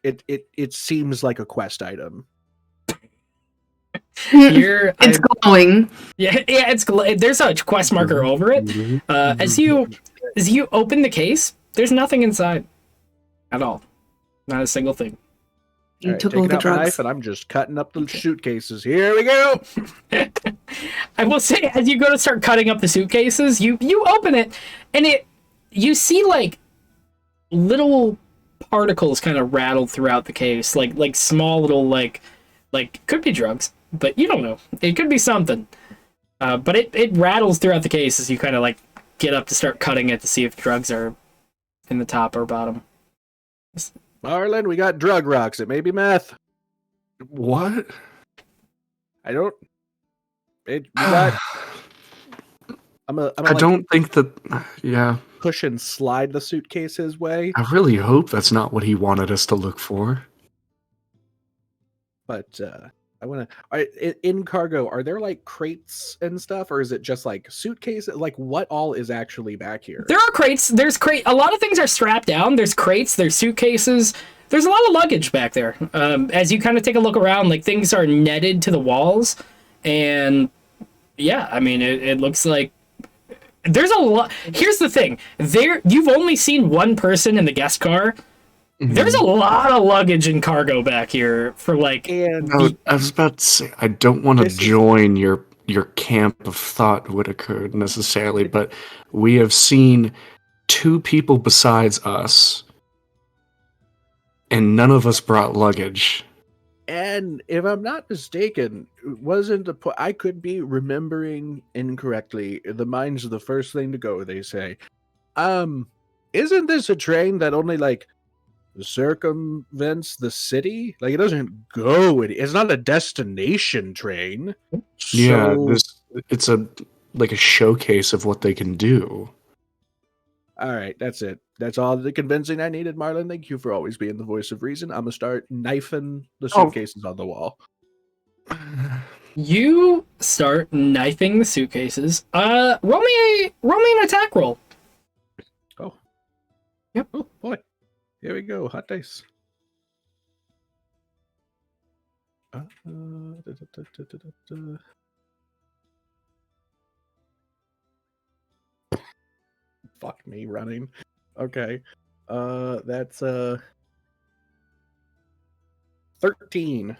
it seems like a quest item. It's glowing. Yeah, there's a quest marker over it. As you open the case, there's nothing inside at all. Not a single thing. You right, took all the drugs. Knife and I'm just cutting up the suitcases. Here we go. I will say, as you go to start cutting up the suitcases, you open it, and you see like little particles kind of rattled throughout the case, like small little like could be drugs, but you don't know. It could be something. But it rattles throughout the case as you kind of like get up to start cutting it to see if drugs are in the top or bottom. Marlon, we got drug rocks. It may be meth. What? I don't. We got. I don't think that. Yeah. Push and slide the suitcase his way. I really hope that's not what he wanted us to look for. But I want to. In cargo, are there like crates and stuff, or is it just like suitcases? Like, what all is actually back here? There are crates. There's a lot of things are strapped down. There's crates. There's suitcases. There's a lot of luggage back there. As you kind of take a look around, like things are netted to the walls, and yeah, I mean, it looks like there's a lot. Here's the thing: you've only seen one person in the guest car. Mm-hmm. There's a lot of luggage and cargo back here for like. And I was about to say, I don't want to join your camp of thought, Whitaker, necessarily, but we have seen 2 people besides us, and none of us brought luggage. And if I'm not mistaken, I could be remembering incorrectly. The mind's the first thing to go, they say. Isn't this a train that only like circumvents the city? Like it doesn't go. It's not a destination train. Yeah, it's a showcase of what they can do. All right, that's it. That's all the convincing I needed, Marlon. Thank you for always being the voice of reason. I'm gonna start knifing the suitcases on the wall. You start knifing the suitcases. Roll me an attack roll. Oh. Yep. Oh boy. Here we go. Hot dice. Fuck me running. Okay. That's 13.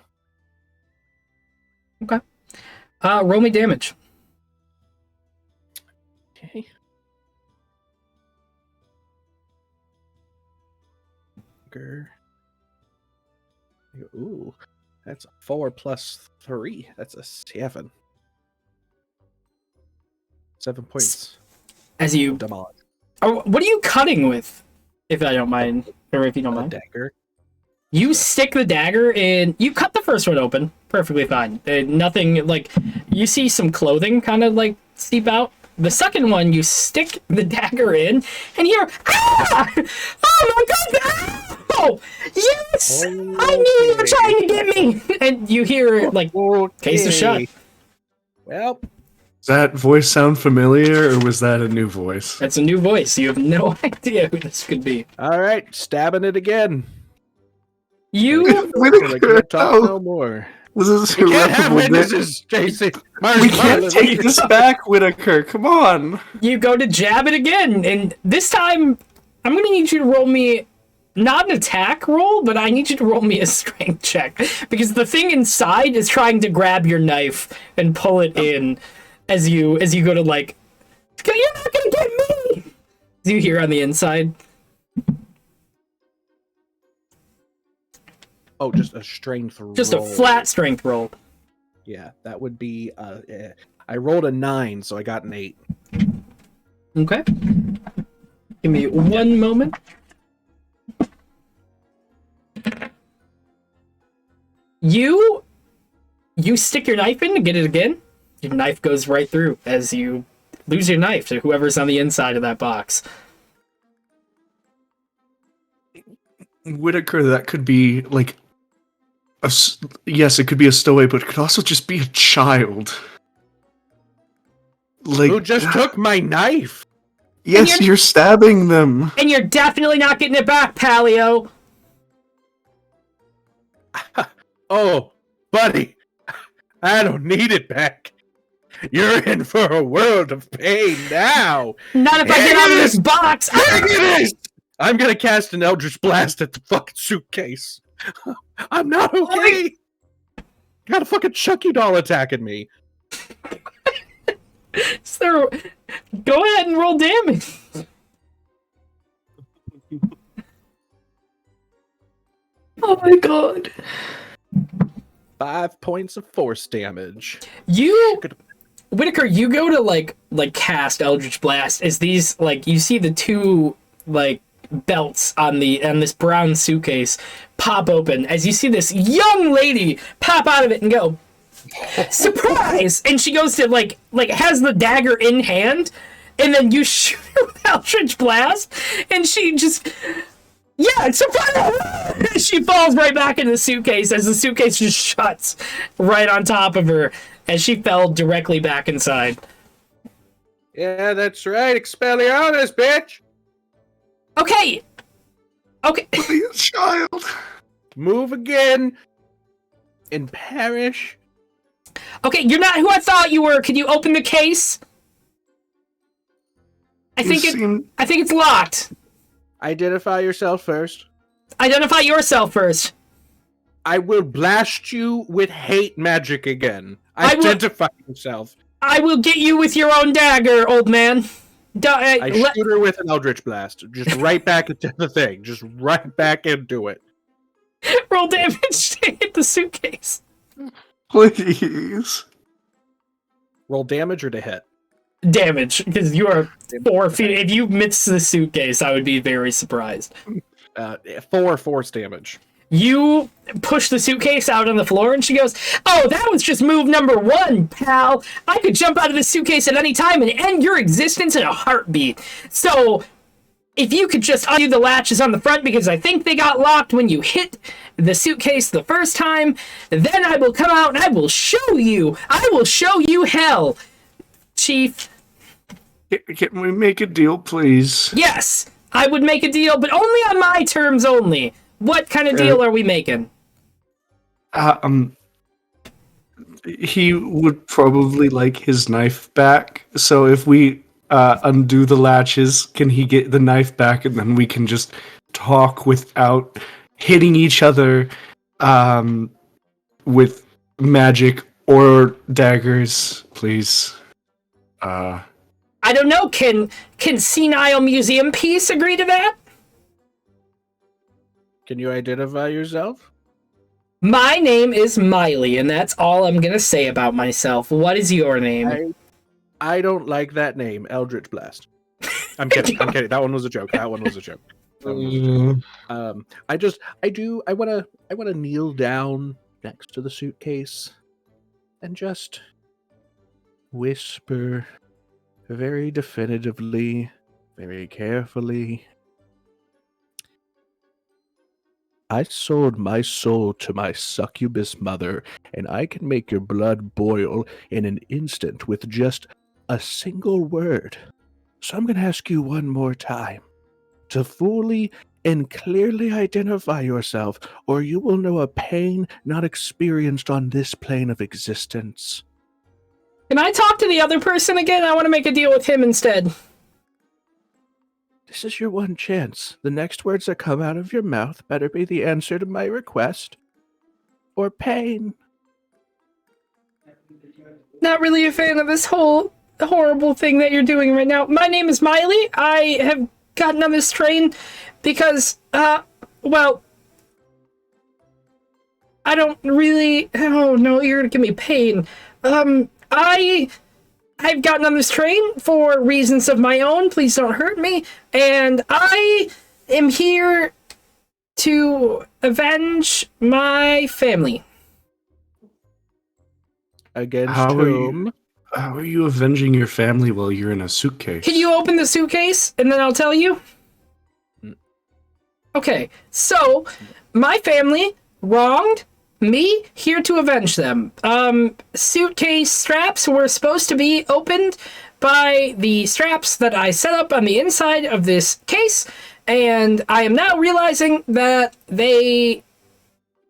Okay. Roll me damage. Okay. Ooh, that's 4 plus 3. That's a 7. 7 points. As you demolish. What are you cutting with, if I don't mind, or if you don't mind? Dagger. You stick the dagger in. You cut the first one open, perfectly fine. Nothing like you see some clothing kind of like seep out. The second one, you stick the dagger in, and you're ah! Oh my god! Oh yes! I knew you were trying to get me. And you hear like case is shut. Well, Does that voice sound familiar, or was that a new voice? That's a new voice. You have no idea who this could be. all right, stabbing it again. You Whitaker, talk no more. This is You can't have irreparable. witnesses, JC. We can't take this back, Whitaker. Come on. you go to jab it again, and this time I'm gonna need you to roll me not an attack roll, but I need you to roll me a strength check because the thing inside is trying to grab your knife and pull it in as you go to like, you're not gonna get me. Do you hear on the inside? Oh, just a strength roll. Just a flat strength roll. Yeah, that would be. I rolled a 9, so I got an 8. Okay. Give me one moment. You stick your knife in to get it again. Your knife goes right through as you lose your knife to whoever's on the inside of that box. Whitaker, that could be like yes, it could be a stowaway, but it could also just be a child. Like Who just took my knife? Yes, you're stabbing them. And you're definitely not getting it back, Paleo. Oh, buddy, I don't need it back. You're in for a world of pain now. Not if I get out of this box. I'm gonna cast an Eldritch Blast at the fucking suitcase. I'm not okay. Got a fucking Chucky doll attacking me. So, go ahead and roll damage. Oh my god. 5 points of force damage. Whitaker, you go to like cast Eldritch Blast as these like you see the two like belts on this brown suitcase pop open as you see this young lady pop out of it and go surprise, and she goes to like has the dagger in hand, and then you shoot her with Eldritch Blast, and she just surprise! She falls right back in the suitcase as the suitcase just shuts right on top of her as she fell directly back inside. Yeah, that's right. Expelliarmus, bitch. Okay. Child. Move again and perish. Okay, you're not who I thought you were. Can you open the case? I think it's locked. Identify yourself first. Identify yourself first. I will blast you with hate magic again. Identify yourself. I will get you with your own dagger, old man. I shoot her with an Eldritch Blast. Just right back into the thing. Just right back into it. Roll damage to hit the suitcase. Please. Roll damage or to hit? Damage, because you are 4 feet. If you miss the suitcase, I would be very surprised. 4 force damage. You push the suitcase out on the floor, and she goes, "Oh, that was just move number 1, pal. I could jump out of this suitcase at any time and end your existence in a heartbeat. So, if you could just undo the latches on the front, because I think they got locked when you hit the suitcase the first time, then I will come out and I will show you. I will show you hell, Chief." Can we make a deal, please? Yes, I would make a deal, but only on my terms only. What kind of deal are we making? He would probably like his knife back. So if we undo the latches, can he get the knife back, and then we can just talk without hitting each other with magic or daggers, please? I don't know. Can Senile Museum Peace agree to that? Can you identify yourself? My name is Miley, and that's all I'm gonna say about myself. What is your name? I don't like that name, Eldritch Blast. I'm kidding. That one was a joke. I wanna kneel down next to the suitcase and just whisper very definitively, very carefully. I sold my soul to my succubus mother, and I can make your blood boil in an instant with just a single word. So I'm going to ask you one more time to fully and clearly identify yourself, or you will know a pain not experienced on this plane of existence. Can I talk to the other person again? I want to make a deal with him instead. This is your one chance. The next words that come out of your mouth better be the answer to my request, or pain. Not really a fan of this whole horrible thing that you're doing right now. My name is Miley. I have gotten on this train because, well, I don't really... Oh, no, you're gonna give me pain. I've gotten on this train for reasons of my own. Please don't hurt me. And I am here to avenge my family. Against whom? How are you avenging your family while you're in a suitcase? Can you open the suitcase and then I'll tell you? Okay, so my family wronged me, here to avenge them. Suitcase straps were supposed to be opened by the straps that I set up on the inside of this case, and I am now realizing that they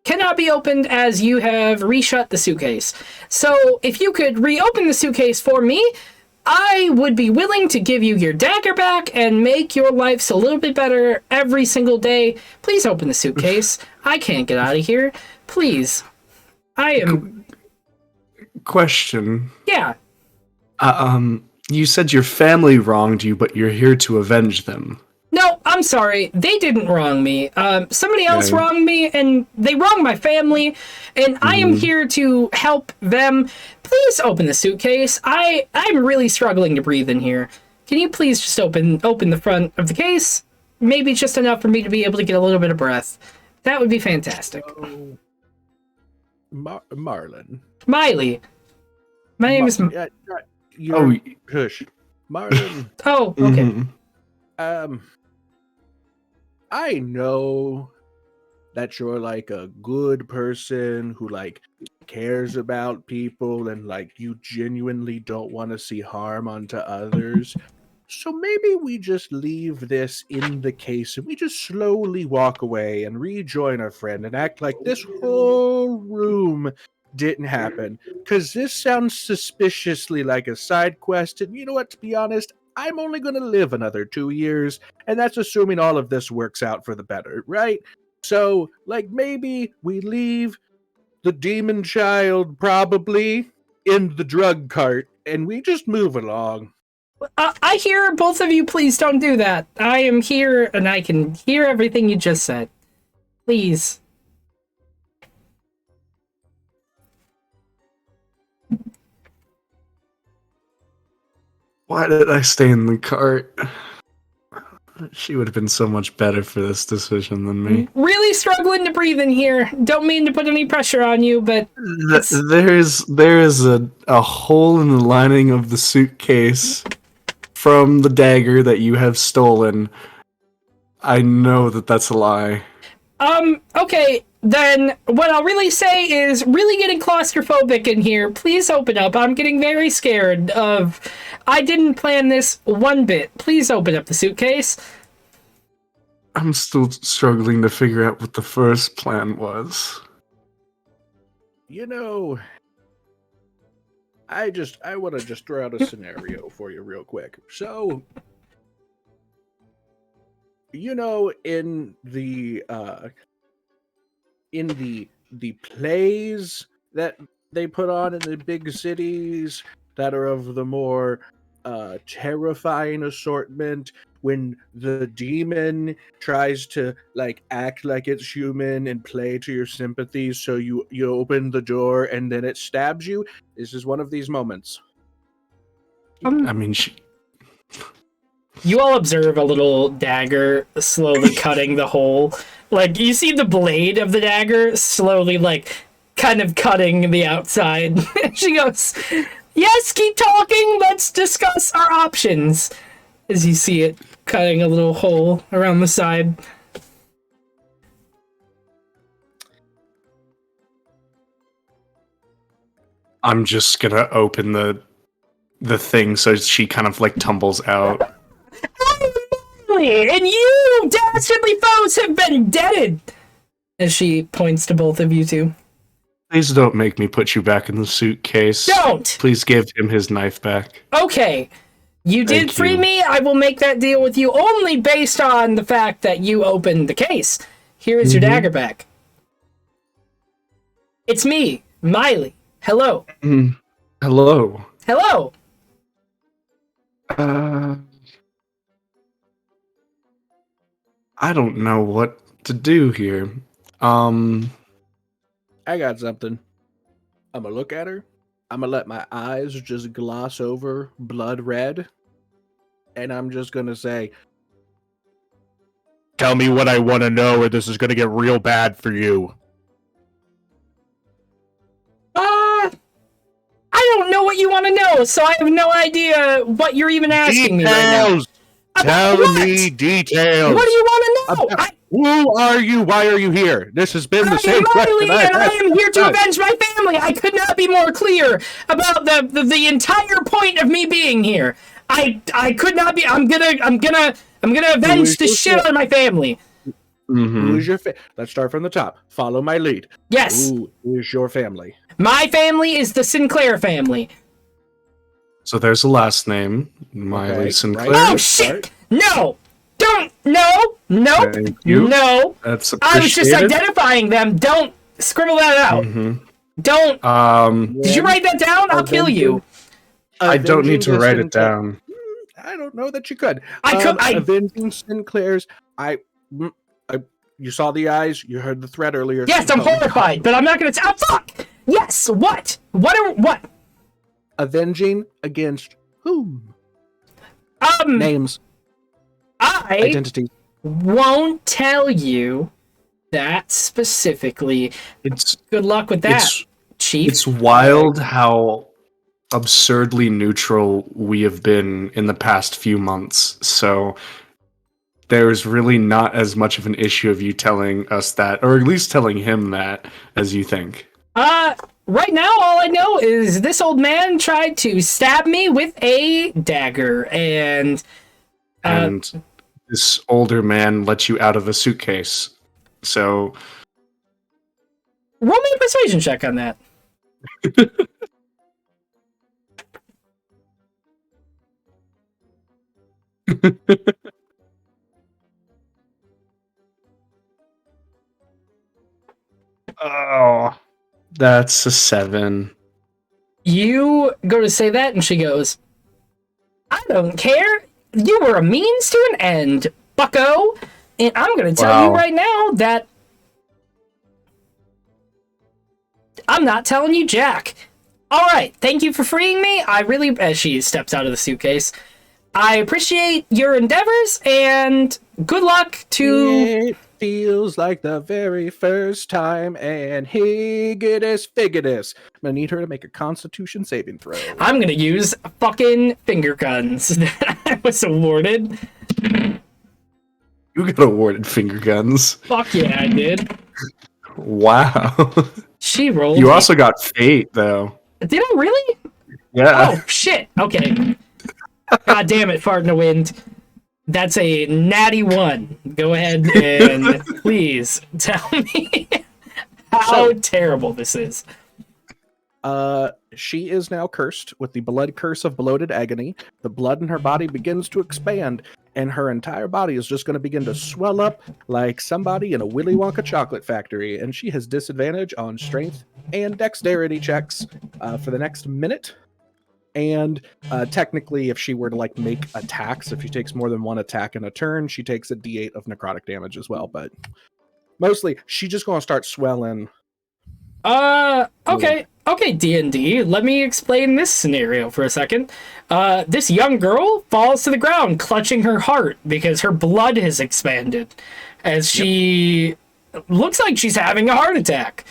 cannot be opened as you have reshut the suitcase. So if you could reopen the suitcase for me, I would be willing to give you your dagger back and make your lives a little bit better every single day. Please open the suitcase. I can't get out of here. Please. I am... Question. Yeah. You said your family wronged you, but you're here to avenge them. No, I'm sorry. They didn't wrong me. Somebody else Okay. wronged me, and they wronged my family, and I am here to help them. Please open the suitcase. I'm really struggling to breathe in here. Can you please just open the front of the case? Maybe just enough for me to be able to get a little bit of breath. That would be fantastic. Marlon. Miley. My name is... Hush. Marlon. Oh, okay. Mhm. I know that you're like a good person who like cares about people and like you genuinely don't want to see harm onto others. So maybe we just leave this in the case and we just slowly walk away and rejoin our friend and act like this whole room didn't happen. Because this sounds suspiciously like a side quest. And you know what, to be honest, I'm only going to live another 2 years. And that's assuming all of this works out for the better, right? So, like, maybe we leave the demon child probably in the drug cart and we just move along. I hear both of you. Please don't do that. I am here and I can hear everything you just said. Please. Why did I stay in the cart? She would have been so much better for this decision than me. Really struggling to breathe in here. Don't mean to put any pressure on you, but There is a hole in the lining of the suitcase from the dagger that you have stolen. I know that that's a lie. Okay, then what I'll really say is really getting claustrophobic in here. Please open up. I'm getting very scared of... I didn't plan this one bit. Please open up the suitcase. I'm still struggling to figure out what the first plan was. You know, I want to just throw out a scenario for you real quick. So, you know, in the plays that they put on in the big cities that are of the more terrifying assortment, when the demon tries to like act like it's human and play to your sympathies, so you open the door and then it stabs you. This is one of these moments. I mean, You all observe a little dagger slowly cutting the hole. Like, you see the blade of the dagger slowly, like, kind of cutting the outside. She goes, yes, keep talking. Let's discuss our options. As you see it cutting a little hole around the side. I'm just gonna open the thing so she kind of like tumbles out. And you, dastardly foes, have been deaded! As she points to both of you two. Please don't make me put you back in the suitcase. Don't! Please give him his knife back. Okay. You did Thank free you. me. I will make that deal with you only based on the fact that you opened the case. Here is your dagger back. It's me, Miley. Hello. Hello. Hello. I don't know what to do here. I got something. I'm gonna look at her. I'm gonna let my eyes just gloss over blood red. And I'm just gonna say, tell me what I want to know, or this is gonna get real bad for you. I don't know what you want to know, so I have no idea what you're even asking me right now. Details! Tell me details! What do you want to know? Who are you? Why are you here? This has been the same question Miley, and I am here to Right. avenge my family. I could not be more clear about the entire point of me being here. I could not be. I'm gonna avenge the shit out of my family. Who is your Let's start from the top. Follow my lead. Yes. Who is your family? My family is the Sinclair family. So there's a last name, Miley Okay, Sinclair. right. Oh shit! No! Don't! No! Nope! Thank you. No! That's I was just appreciated. identifying them. Don't scribble that out. Don't. Did you write that down? I'll kill you. I don't need to write it down. I don't know that you could. I could. Avenging Sinclair's. You saw the eyes. You heard the threat earlier. Yes, I'm horrified, but I'm not gonna. Oh fuck! Yes. What? What? Avenging against whom? Names. I Identity. won't tell you that specifically. Good luck with that, Chief. It's wild how absurdly neutral we have been in the past few months. So there's really not as much of an issue of you telling us that, or at least telling him that, as you think. Right now, all I know is this old man tried to stab me with a dagger, and this older man let you out of a suitcase. So roll me a persuasion check on that. Oh, that's a 7. You go to say that, and she goes, I don't care. You were a means to an end, bucko. And I'm going to tell you right now that I'm not telling you jack. All right, thank you for freeing me. I really, as she steps out of the suitcase, I appreciate your endeavors, and good luck to... It feels like the very first time, and higgitus figitus. I'm gonna need her to make a Constitution saving throw. I'm gonna use fucking finger guns that I was awarded. You got awarded finger guns. Fuck yeah, I did. Wow. She rolled. You also got fate, though. Did I really? Yeah. Oh, shit. Okay. God damn it, fart in the wind. That's a natty 1. Go ahead and please tell me how terrible this is. She is now cursed with the blood curse of bloated agony. The blood in her body begins to expand, and her entire body is just going to begin to swell up like somebody in a Willy Wonka chocolate factory. And she has disadvantage on strength and dexterity checks for the next minute. And technically, if she were to like make attacks, if she takes more than one attack in a turn, she takes a d8 of necrotic damage as well. But mostly, she's just going to start swelling. Okay. Okay, DnD, let me explain this scenario for a second. This young girl falls to the ground, clutching her heart because her blood has expanded as she looks like she's having a heart attack.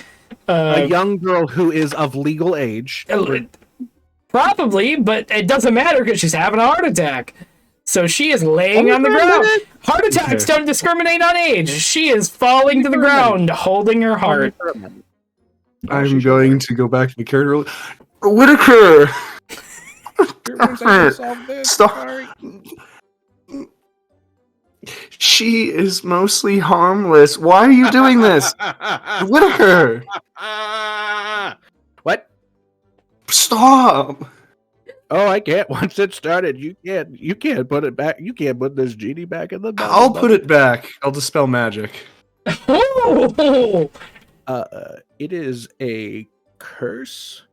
A young girl who is of legal age. Probably, but it doesn't matter because she's having a heart attack. So she is laying on the ground. Heart attacks don't discriminate on age. She is falling to the ground, holding her heart. I'm going to go back to the character. Whitaker! Stop. She is mostly harmless. Why are you doing this? Whitaker! What? Stop! Oh, I can't. Once it started, you can't put it back. You can't put this genie back in the bottle. I'll put it back. I'll dispel magic. It is a curse.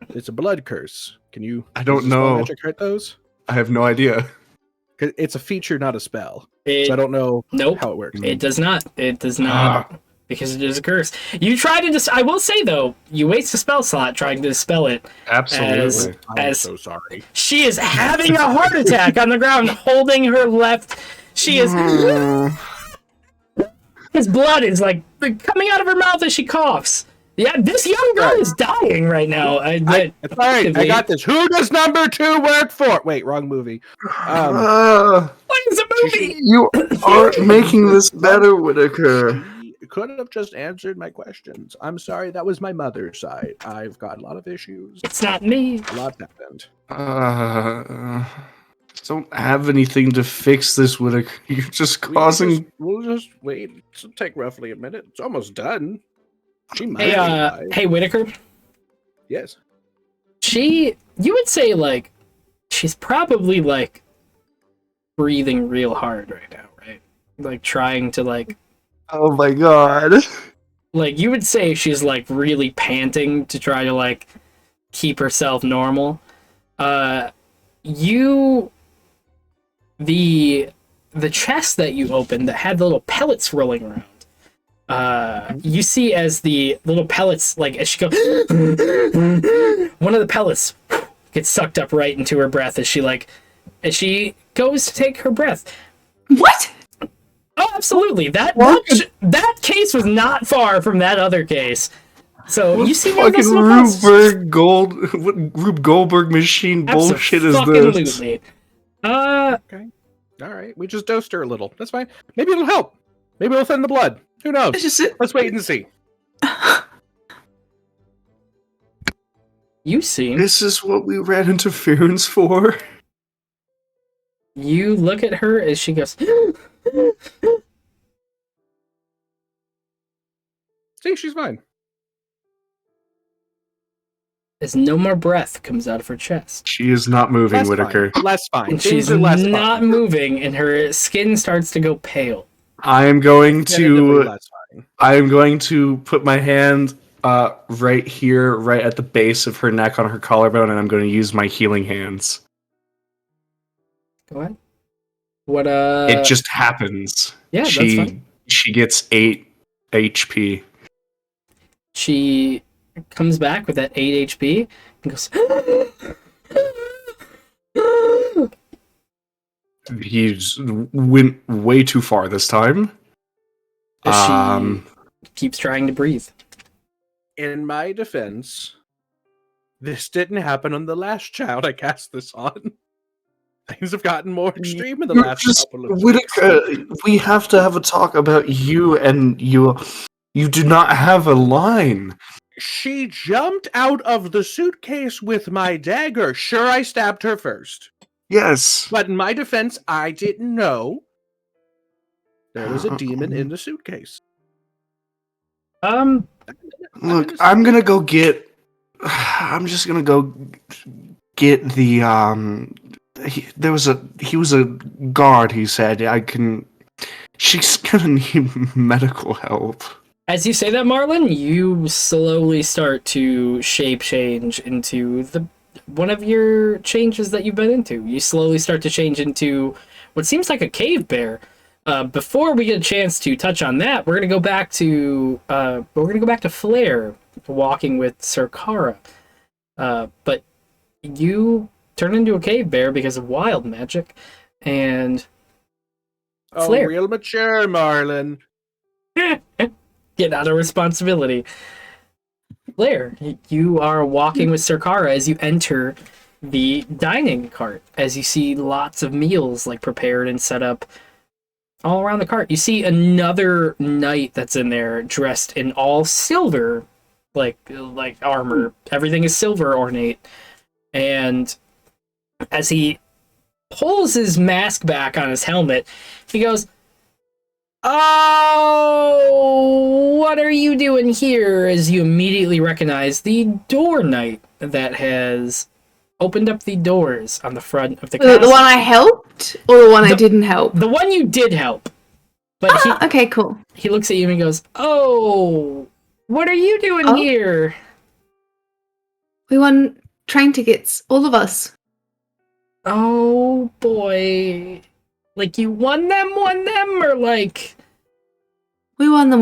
It's a blood curse. Can you? I don't does know. Magic hurt those? I have no idea. 'Cause it's a feature, not a spell. So I don't know how it works. It does not. It does not. Because it is a curse. You try to I will say, though, you waste a spell slot trying to dispel it. Absolutely. I'm so sorry. She is having a heart attack on the ground, holding her left. She is... His blood is, like, coming out of her mouth as she coughs. Yeah, this young girl is dying right now. It's all right. I got this. Who does number 2 work for? Wait, wrong movie. What is a movie? You aren't making this better, Whitaker. You could have just answered my questions. I'm sorry. That was my mother's side. I've got a lot of issues. It's not me. A lot happened. Don't have anything to fix this, Whitaker. You're just causing... We'll just wait. It'll take roughly a minute. It's almost done. She might Hey, Whitaker. Yes. You would say, like, she's probably, like, breathing real hard right now, right? Like, trying to, like... Oh my god. Like, you would say she's, like, really panting to try to, like, keep herself normal. The chest that you opened that had the little pellets rolling around, you see as the little pellets, like, as she goes, one of the pellets gets sucked up right into her breath as she goes to take her breath. What? Oh, absolutely. That case was not far from that other case. So you see what fucking Rube Goldberg machine bullshit is this? Absolutely. Okay. All right. We just dosed her a little. That's fine. Maybe it'll help. Maybe it'll thin the blood. Who knows? Let's wait and see. You see. This is what we ran interference for? You look at her as she goes... See, she's fine. As no more breath comes out of her chest. She is not moving, Whitaker. Less fine. And she's not moving, and her skin starts to go pale. I am going to put my hand right here, right at the base of her neck on her collarbone, and I'm going to use my healing hands. Go ahead. What It just happens. Yeah, that's fine. She gets 8 HP. She comes back with that 8 HP and goes... He's went way too far this time. She keeps trying to breathe. In my defense, this didn't happen on the last child I cast this on. Things have gotten more extreme in the last couple of Whitaker, we have to have a talk about you, and you do not have a line. She jumped out of the suitcase with my dagger. Sure, I stabbed her first. Yes. But in my defense, I didn't know there was a demon in the suitcase. Look, I'm gonna go get... I'm just gonna go get the, he was a guard, he said. She's gonna need medical help. As you say that, Marlon, you slowly start to shape change into one of your changes that you've been into. You slowly start to change into what seems like a cave bear. Before we get a chance to touch on that, we're gonna go back to Flair walking with Sir Kara. But you turn into a cave bear because of wild magic, and Flare. real mature, Marlin. Get out of responsibility. Flare, you are walking with Sarkara as you enter the dining cart, as you see lots of meals like prepared and set up all around the cart. You see another knight that's in there dressed in all silver, like armor. Everything is silver ornate. And as he pulls his mask back on his helmet, he goes, "Oh, what are you doing here?" As you immediately recognize the door knight that has opened up the doors on the front of the castle. The one I helped, or the one I didn't help? The one you did help. But okay, cool. He looks at you and he goes, "Oh, what are you doing here?" We won train tickets, all of us. Oh boy. Like you won them, or like... We won them.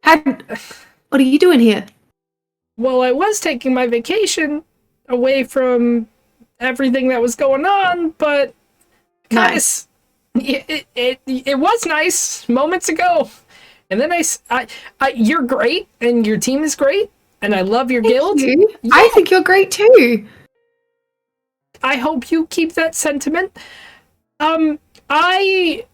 What are you doing here? Well, I was taking my vacation away from everything that was going on, but... Nice. It was nice moments ago. And then you're great, and your team is great, and I love your guild. You. Yeah. I think you're great too. I hope you keep that sentiment. I'm a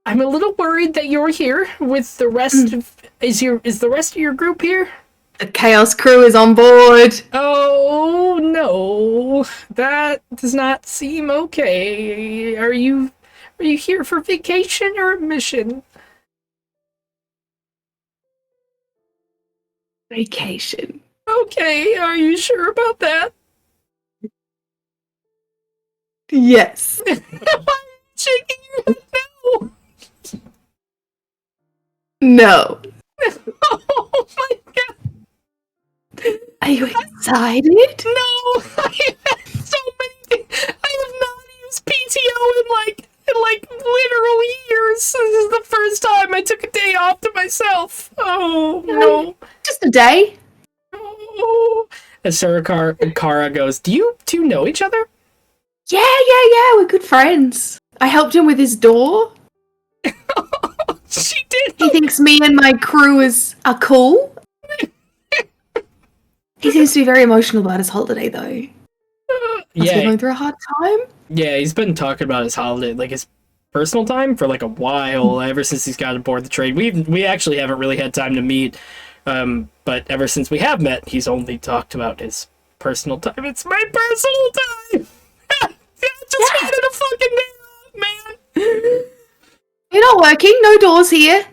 little worried that you're here with the rest of... Is the rest of your group here? The Chaos crew is on board. Oh, no. That does not seem okay. Are you here for vacation or a mission? Vacation. Okay, are you sure about that? Yes. I'm shaking your head no. No. Oh my god. Are you excited? No, I've had so many things. I have not used PTO in literal years. This is the first time I took a day off to myself. Oh no. Just a day. Oh. As Kara goes, do you two know each other? Yeah, we're good friends. I helped him with his door. She did. He thinks me and my crew are cool. He seems to be very emotional about his holiday, though. Must be going through a hard time. Yeah, he's been talking about his holiday, like his personal time, for like a while. Ever since he's got aboard the train, we actually haven't really had time to meet. But ever since we have met, he's only talked about his personal time. It's my personal time. I just wanted a fucking day off, man. You're not working. No doors here.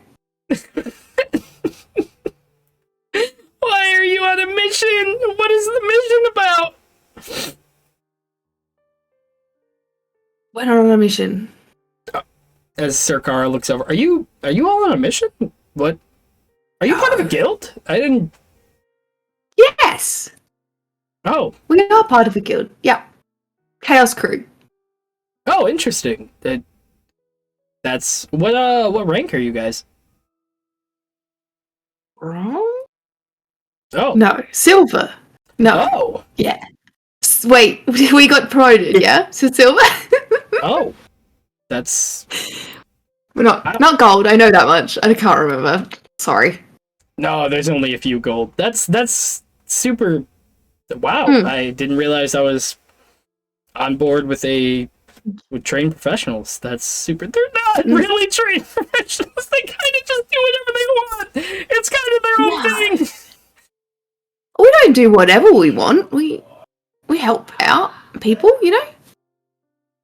Why are you on a mission? What is the mission about? We're not on a mission. As Sarkara looks over, are you all on a mission? What? Are you part of a guild? I didn't... Yes! Oh. We are part of a guild. Yeah. Chaos crew. Oh, interesting. That's... What rank are you guys? Wrong? Oh. No. Silver. No. Oh. Yeah. Wait, we got promoted, yeah? So silver? Oh. That's... We're not gold, I know that much. I can't remember. Sorry. No, there's only a few gold. That's super... Wow, I didn't realize I was on board with trained professionals. That's super... They're not really trained professionals. They kind of just do whatever they want. It's kind of their own thing. We don't do whatever we want. We help out people, you know?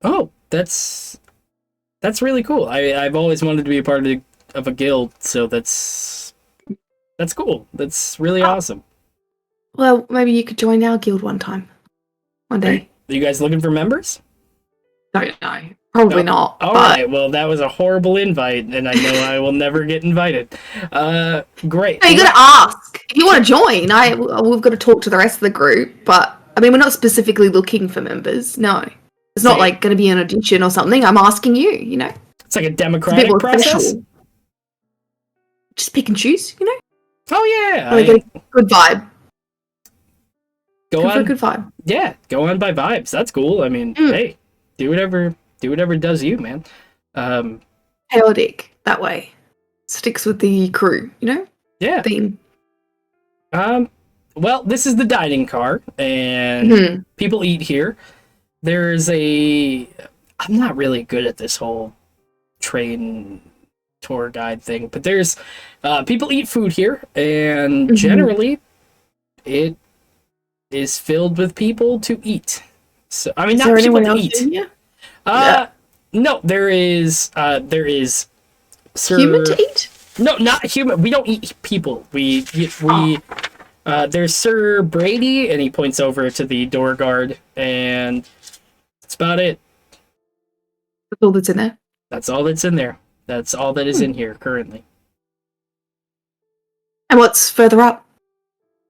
Oh, that's really cool. I've always wanted to be a part of a guild, so that's cool. That's really awesome. Well, maybe you could join our guild one day. Are you guys looking for members? Don't know. Probably not. All right. Well, that was a horrible invite, and I know I will never get invited. Great. No, you got to ask. If you want to join, we've got to talk to the rest of the group. But I mean, we're not specifically looking for members. No, it's not like going to be an audition or something. I'm asking you. You know, it's like a democratic process. Official. Just pick and choose. You know. Oh yeah. Get a good vibe. go on. Good vibe. Yeah, go on by vibes. That's cool. I mean, hey, do whatever does you, man. Chaotic that way. Sticks with the crew, you know? Yeah. Theme. Well, this is the dining car, and people eat here. There's I'm not really good at this whole train tour guide thing, but there's people eat food here, and generally it is filled with people to eat. So I mean, not people to eat. No, there is human to eat? No, not human. We don't eat people. There's Sir Brady, and he points over to the door guard, and that's about it. That's all that's in there. That's all that's in there. That's all that is in here currently. And what's further up?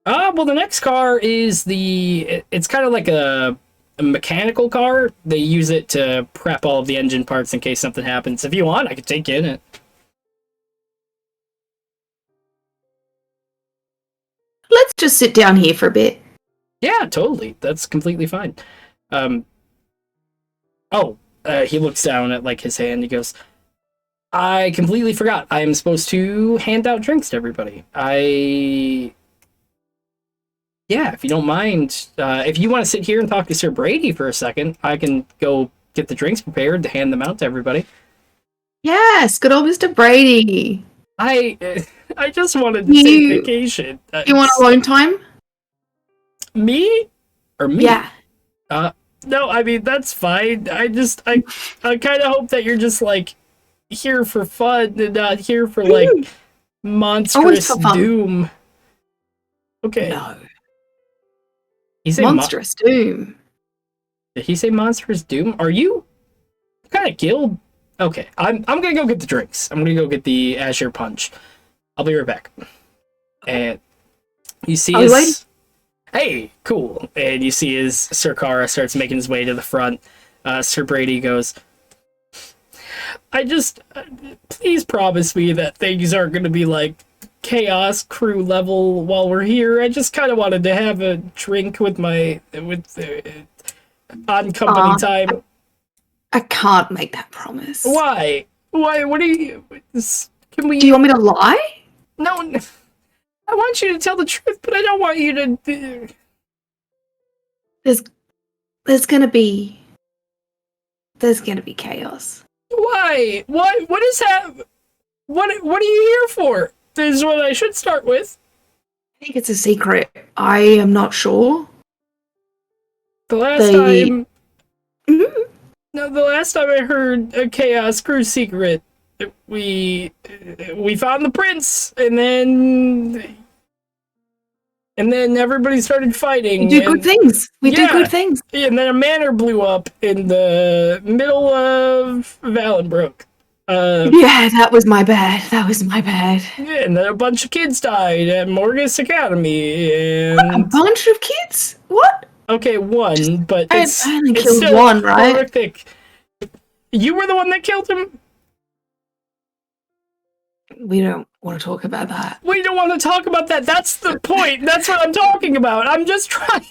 Well, the next car is it's kind of like a mechanical car. They use it to prep all of the engine parts in case something happens. If you want, I could take you in it. Let's just sit down here for a bit. Yeah, totally. That's completely fine. He looks down at like his hand. He goes, I completely forgot. I am supposed to hand out drinks to everybody. Yeah, if you don't mind, if you want to sit here and talk to Sir Brady for a second, I can go get the drinks prepared to hand them out to everybody. Yes, good old Mr. Brady. I just wanted to take vacation. You want alone time? Me? Or me? Yeah. No, I mean, that's fine. I kind of hope that you're just, like, here for fun and not here for, like, monstrous doom. Okay. No. He say monstrous doom. Did he say monstrous doom? Are you what kind of guild? Okay, I'm gonna go get the drinks. I'm gonna go get the Azure punch. I'll be right back. And you see hey, cool. And you see as Sir Kara starts making his way to the front. Sir Brady goes, please promise me that things aren't gonna be like chaos crew level while we're here. I just kind of wanted to have a drink with on company time. I can't make that promise. Why? What are you... Can we... Do you want me to lie? No. I want you to tell the truth, but I don't want you to... There's gonna be chaos. Why? What is that? What are you here for? This is what I should start with. I think it's a secret. I am not sure. The last time... No, the last time I heard a Chaos Crew secret, we found the prince, and then everybody started fighting. We do good things. We do good things. And then a manor blew up in the middle of Valenbrook. Yeah, that was my bad. Yeah, and then a bunch of kids died at Morgus Academy. And a bunch of kids? What? Okay, one, but I only killed still one, right? Horrific. You were the one that killed him? We don't want to talk about that. We don't want to talk about that. That's the point. That's what I'm talking about. I'm just trying.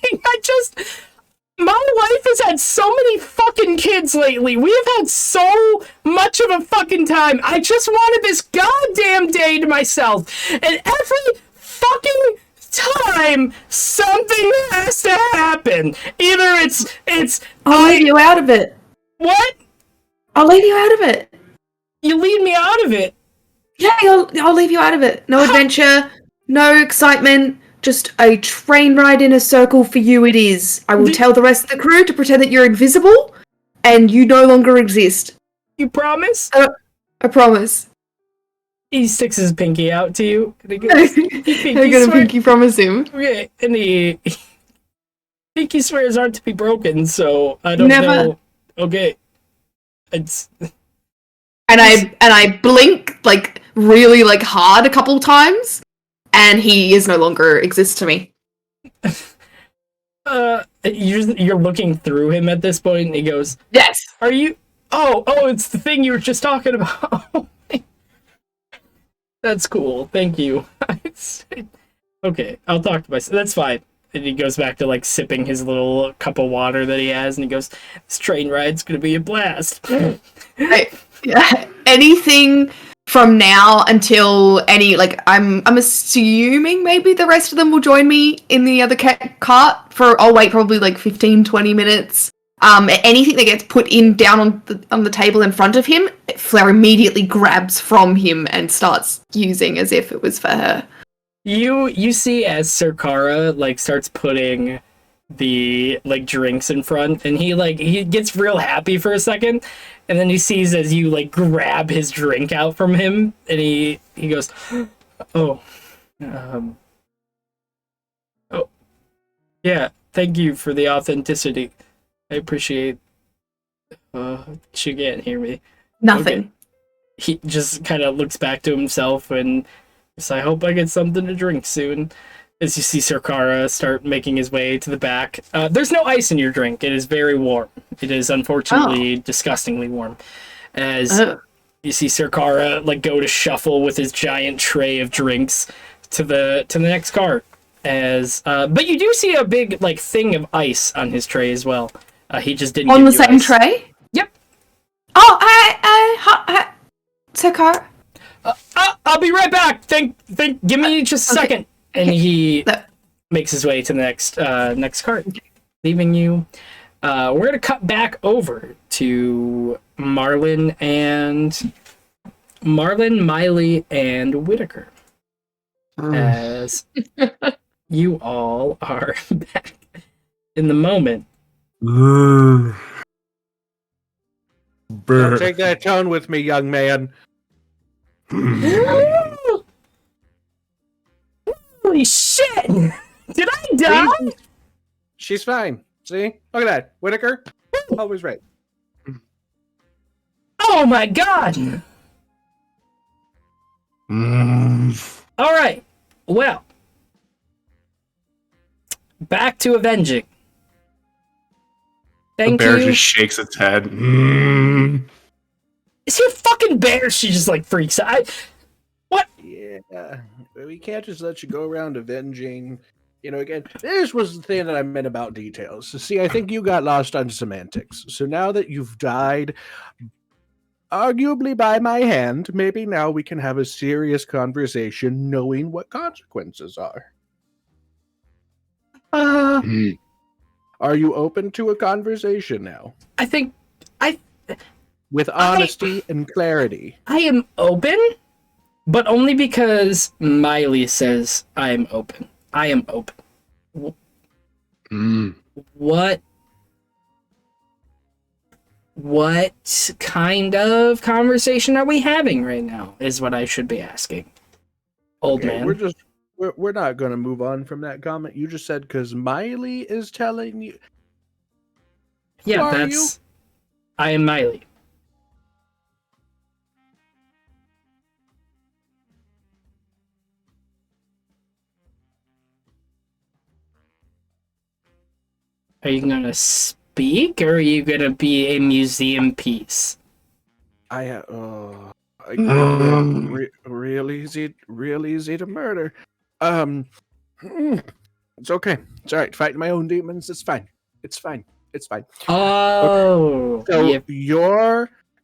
My life has had so many fucking kids lately. We have had so much of a fucking time. I just wanted this goddamn day to myself. And every fucking time something has to happen. Either it's I'll leave you out of it. What? I'll leave you out of it. You leave me out of it? Yeah, I'll leave you out of it. No adventure, no excitement, just a train ride in a circle for you it is. I will tell the rest of the crew to pretend that you're invisible and you no longer exist. You promise? I promise. He sticks his pinky out to you. And he goes, I'm gonna pinky promise him. Okay, and the pinky swears aren't to be broken, so I don't know. Okay. It's... And I blink like really like hard a couple times, and he is no longer exists to me. You're looking through him at this point, and he goes, "Yes. Are you? Oh, it's the thing you were just talking about." That's cool. Thank you. Okay, I'll talk to myself. That's fine. And he goes back to like sipping his little cup of water that he has, and he goes, "This train ride's gonna be a blast." Anything from now until I'm assuming maybe the rest of them will join me in the other cart for I'll wait probably like 15-20 minutes. Anything that gets put down on the table in front of him, Flair immediately grabs from him and starts using as if it was for her. You see as Sirkara like starts putting the like drinks in front, and he gets real happy for a second, and then he sees as you like grab his drink out from him, and he goes, oh yeah, thank you for the authenticity. I appreciate. She can't hear me. Nothing. Okay. He just kind of looks back to himself and says, I hope I get something to drink soon. As you see Sirkara start making his way to the back. There's no ice in your drink. It is very warm. It is unfortunately disgustingly warm. As you see Sirkara like go to shuffle with his giant tray of drinks to the next cart. But you do see a big like thing of ice on his tray as well. He just didn't on give the you same ice. tray. Yep. Oh, Sirkara. I'll be right back. Give me just a second. And he makes his way to the next cart, leaving you. We're gonna cut back over to Marlin, Miley, and Whitaker, as you all are back in the moment. Don't take that tone with me, young man. Holy shit! Did I die? She's fine. See? Look at that. Whitaker, always right. Oh my god! Alright. Well. Back to avenging. Thank the bear you. just shakes its head. Is he a fucking bear? She just like freaks out. What? Yeah. We can't just let you go around avenging. You know, again, this was the thing that I meant about details. See, I think you got lost on semantics. So now that you've died, arguably by my hand, maybe now we can have a serious conversation knowing what consequences are. Are you open to a conversation now? I think with honesty and clarity. I am open, but only because Miley says I am open. I am open. What kind of conversation are we having right now is what I should be asking. Old man. We're not going to move on from that comment. You just said because Miley is telling you. Yeah, I am Miley. Are you going to speak, or are you going to be a museum piece? Real easy to murder. It's okay. It's all right. Fighting my own demons. It's fine. Oh, okay. So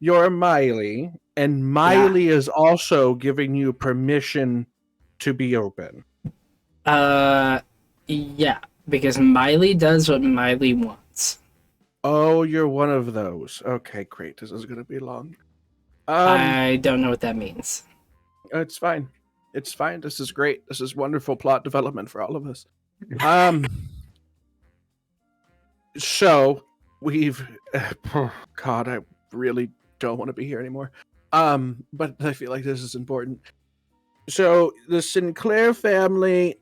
you're Miley, and Miley is also giving you permission to be open. Yeah, because Miley does what Miley wants. Oh, you're one of those. Okay, great. This is gonna be long. I don't know what that means. It's fine. It's fine. This is great. This is wonderful plot development for all of us. So we've God, I really don't want to be here anymore. But I feel like this is important. So the Sinclair family,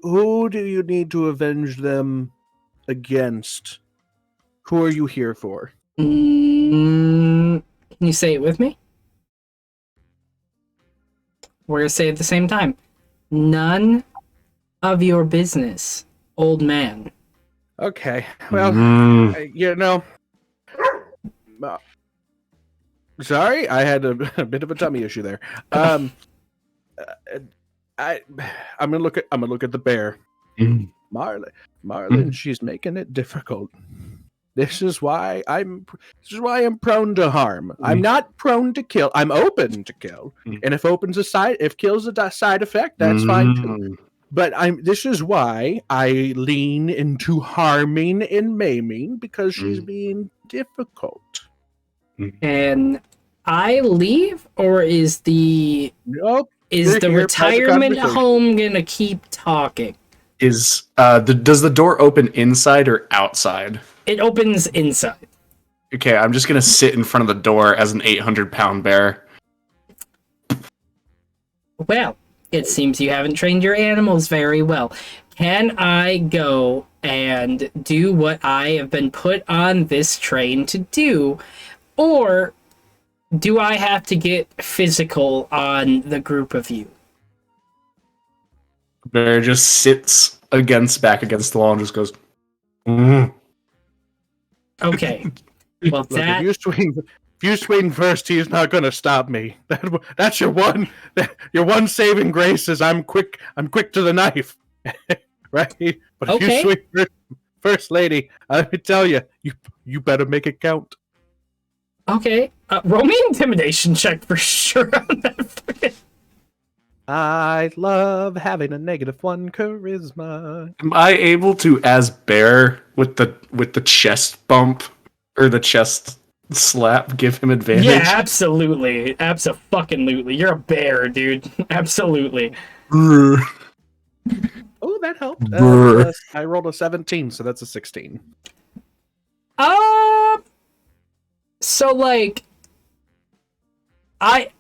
who do you need to avenge them against? Who are you here for? Can you say it with me? We're gonna say it at the same time. None of your business, old man. Okay. Well, you know. Sorry, I had a bit of a tummy issue there. I'm gonna look at the bear. Marley. Marlon, she's making it difficult. This is why I'm prone to harm. I'm not prone to kill. I'm open to kill. And if kill's a side effect, that's fine too. But this is why I lean into harming and maiming, because she's being difficult. And I leave, or is the retirement home gonna keep talking? Does the door open inside or outside? It opens inside. Okay, I'm just gonna sit in front of the door as an 800-pound bear. Well, it seems you haven't trained your animals very well. Can I go and do what I have been put on this train to do? Or do I have to get physical on the group of you? Bear just sits back against the wall and just goes, Okay. Well, Look, if you swing first, he's not going to stop me. That's your one saving grace is I'm quick to the knife. Right? But if you swing first, lady, let me tell you, you better make it count. Okay. Roll me an intimidation check for sure on that. I love having a -1 charisma. Am I able to, as bear, with the chest bump or the chest slap, give him advantage? Yeah, absolutely. Absolutely. You're a bear, dude. Absolutely. Oh, that helped. I rolled a 17, so that's a 16. So like, I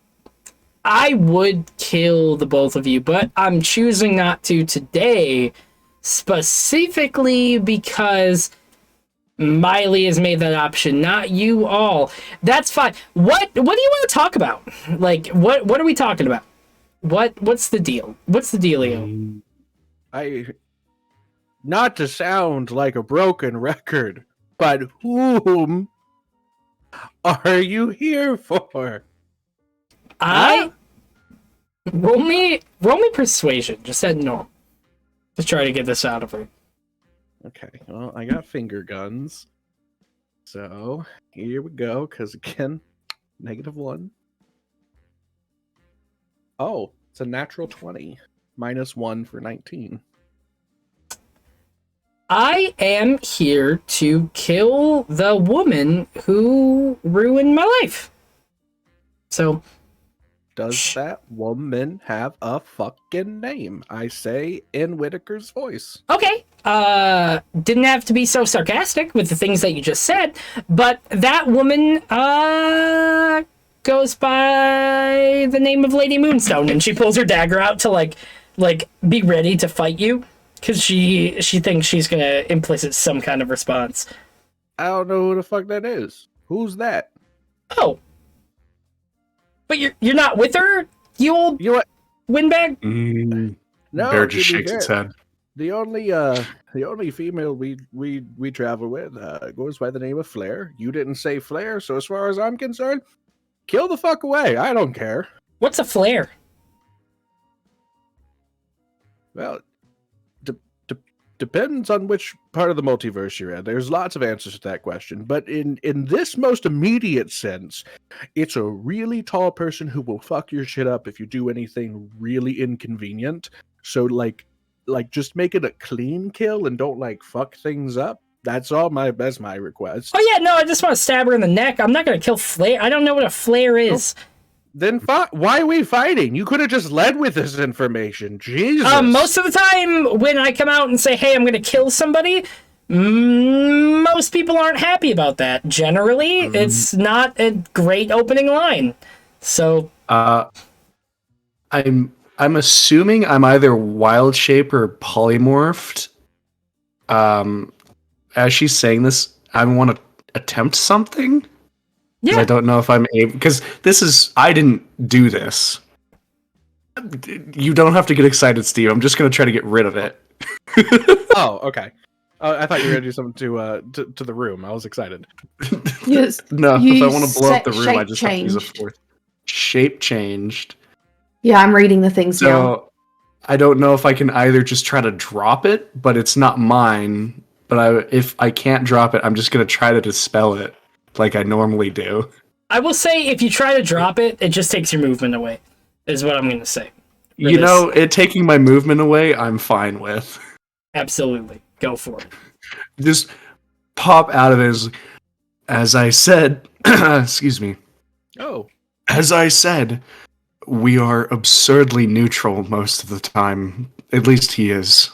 would kill the both of you, but I'm choosing not to today, specifically because Miley has made that option, not you all. That's fine. What do you want to talk about? Like, what are we talking about? What's the deal? What's the dealio? Not to sound like a broken record, but whom are you here for? Roll me persuasion, just at normal, to try to get this out of her. Okay, well, I got finger guns, so here we go. Because again, -1. Oh, it's a natural 20, -1 for 19. I am here to kill the woman who ruined my life. So, does that woman have a fucking name? I say in Whitaker's voice. Okay. Didn't have to be so sarcastic with the things that you just said, but that woman, goes by the name of Lady Moonstone, and she pulls her dagger out to, like, be ready to fight you, because she thinks she's gonna implicit some kind of response. I don't know who the fuck that is. Who's that? Oh. But you're not with her, you old windbag? No, Bear just shakes its head. The only female we travel with goes by the name of Flair. You didn't say Flair, so as far as I'm concerned, kill the fuck away. I don't care. What's a flare? Well, depends on which part of the multiverse you're in. There's lots of answers to that question. But in this most immediate sense, it's a really tall person who will fuck your shit up if you do anything really inconvenient. So, like just make it a clean kill and don't, like, fuck things up. That's my request. Oh, yeah, no, I just want to stab her in the neck. I'm not going to kill Flare. I don't know what a flare is. Oh. Then why are we fighting? You could have just led with this information. Jesus. Most of the time, when I come out and say, hey, I'm going to kill somebody, most people aren't happy about that. Generally, it's not a great opening line. So, I'm assuming I'm either wild shape or polymorphed. As she's saying this, I want to attempt something. Yeah. I don't know if I'm able, because I didn't do this. You don't have to get excited, Steve. I'm just going to try to get rid of it. Oh, okay. I thought you were going to do something to the room. I was excited. Yes. No, if I want to blow up the room, I just have to use a fourth. Shape changed. Yeah, I'm reading the things now. I don't know if I can either just try to drop it, but it's not mine. But if I can't drop it, I'm just gonna try to dispel it like I normally do. I will say, if you try to drop it, it just takes your movement away, is what I'm going to say. You know, it taking my movement away, I'm fine with. Absolutely. Go for it. Just pop out of it as I said, excuse me. Oh. As I said, we are absurdly neutral most of the time. At least he is.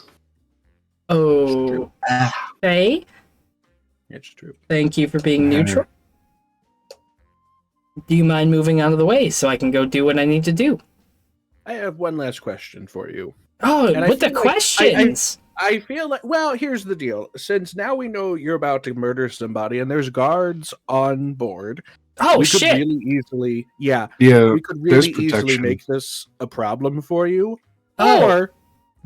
Oh. Okay. It's true. Thank you for being neutral. Do you mind moving out of the way so I can go do what I need to do? I have one last question for you. Oh, And with the questions! I feel like, well, here's the deal. Since now we know you're about to murder somebody and there's guards on board, Oh, we shit! could really easily, Yeah, we could there's really easily protection. make this a problem for you, Oh. or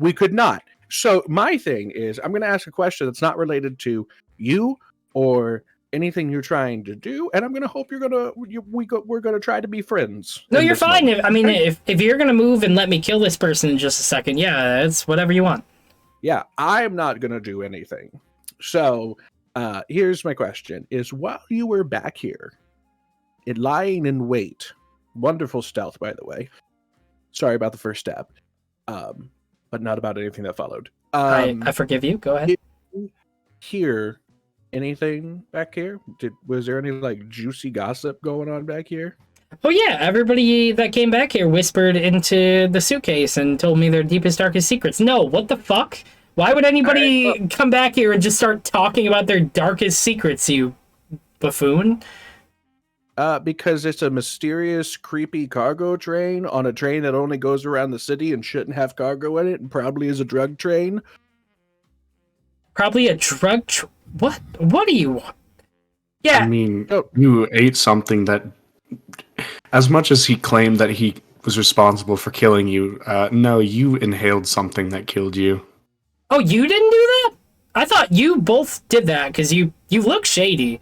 we could not. So my thing is, I'm going to ask a question that's not related to you or anything you're trying to do, and I'm going to hope we're going to try to be friends. No, in you're this fine. moment. I mean, if you're gonna move and let me kill this person in just a second, yeah, it's whatever you want. Yeah, I'm not going to do anything. So here's my question, is while you were back here, lying in wait, wonderful stealth, by the way. Sorry about the first stab, but not about anything that followed. I forgive you. Go ahead. Did you hear anything back here? Was there any like juicy gossip going on back here? Oh yeah, everybody that came back here whispered into the suitcase and told me their deepest, darkest secrets. No, what the fuck? Why would anybody come back here and just start talking about their darkest secrets, you buffoon? Because it's a mysterious, creepy cargo train on a train that only goes around the city and shouldn't have cargo in it, and probably is a drug train. Probably a drug what? What do you want? Yeah. I mean, you ate something that, as much as he claimed that he was responsible for killing you, no, you inhaled something that killed you. Oh, you didn't do that? I thought you both did that because you look shady.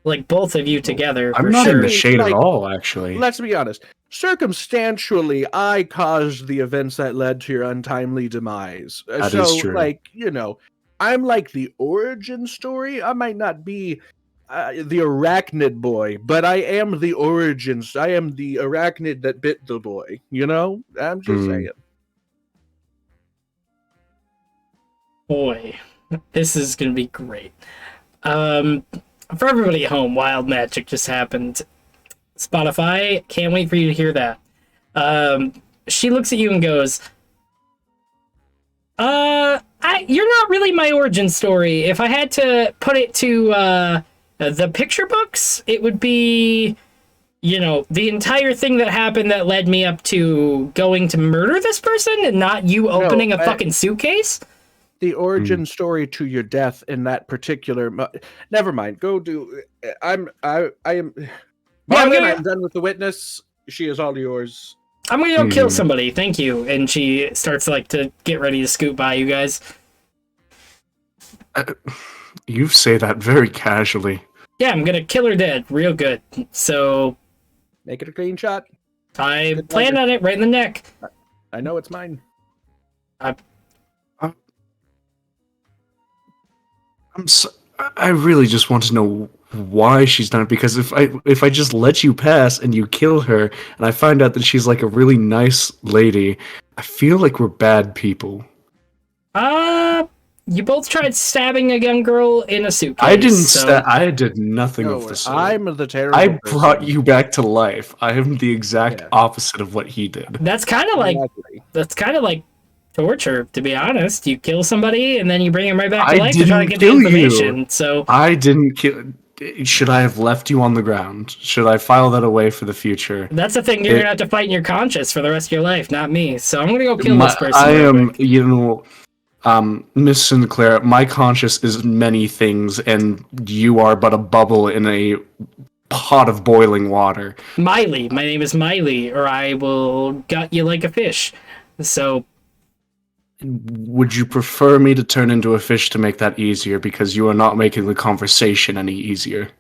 Like both of you together. I'm for not sure. in the shade Like, at all, actually. Let's be honest. Circumstantially, I caused the events that led to your untimely demise. That is true. Like, you know, I'm like the origin story. I might not be the arachnid boy, but I am the origins. I am the arachnid that bit the boy. You know? I'm just saying. Boy, this is gonna be great. For everybody at home, wild magic just happened. Spotify, can't wait for you to hear that. She looks at you and goes, you're not really my origin story. If I had to put it to the picture books, it would be, you know, the entire thing that happened that led me up to going to murder this person and not you opening a fucking suitcase. The origin story to your death in that particular. Never mind. Go do. I am. Morgan, I'm done with the witness. She is all yours. I'm gonna go kill somebody. Thank you. And she starts like to get ready to scoot by you guys. You say that very casually. Yeah, I'm gonna kill her dead, real good. So make it a clean shot. I planned on it right in the neck. I know it's mine. I really just want to know why she's done it, because if I just let you pass and you kill her and I find out that she's like a really nice lady, I feel like we're bad people. You both tried stabbing a young girl in a suitcase. I didn't I did nothing of the sort. I'm the terrible I person. brought you back to life. I am the exact opposite of what he did. That's kind of like torture, to be honest. You kill somebody and then you bring him right back to life to try to get the information. You. So I didn't kill. Should I have left you on the ground? Should I file that away for the future? That's the thing. You're gonna have to fight in your conscience for the rest of your life, not me. So I'm gonna go kill this person. Miss Sinclair, my conscience is many things, and you are but a bubble in a pot of boiling water. Miley, my name is Miley, or I will gut you like a fish. So, would you prefer me to turn into a fish to make that easier, because you are not making the conversation any easier?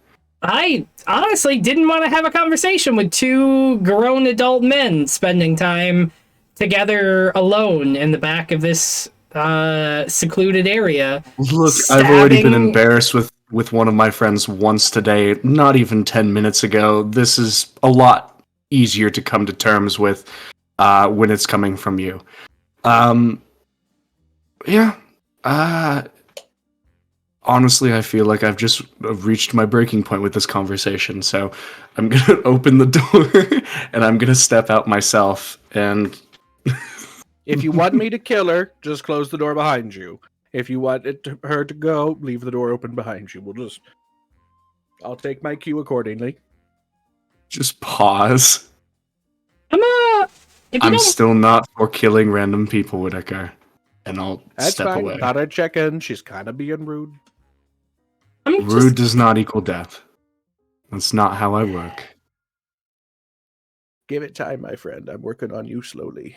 I honestly didn't want to have a conversation with two grown adult men spending time together alone in the back of this secluded area. Look, I've already been embarrassed with one of my friends once today, not even 10 minutes ago. This is a lot easier to come to terms with when it's coming from you. Yeah. Honestly, I feel like I've just reached my breaking point with this conversation, so I'm gonna open the door and I'm gonna step out myself. And If you want me to kill her, just close the door behind you. If you want her to go, leave the door open behind you. I'll take my cue accordingly. just pause. If you I'm don't- still not for killing random people, Whitaker, and I'll That's step fine. away. Thought I'd check in. She's kind of being rude. Rude does not equal death. That's not how I work. Give it time, my friend. I'm working on you slowly.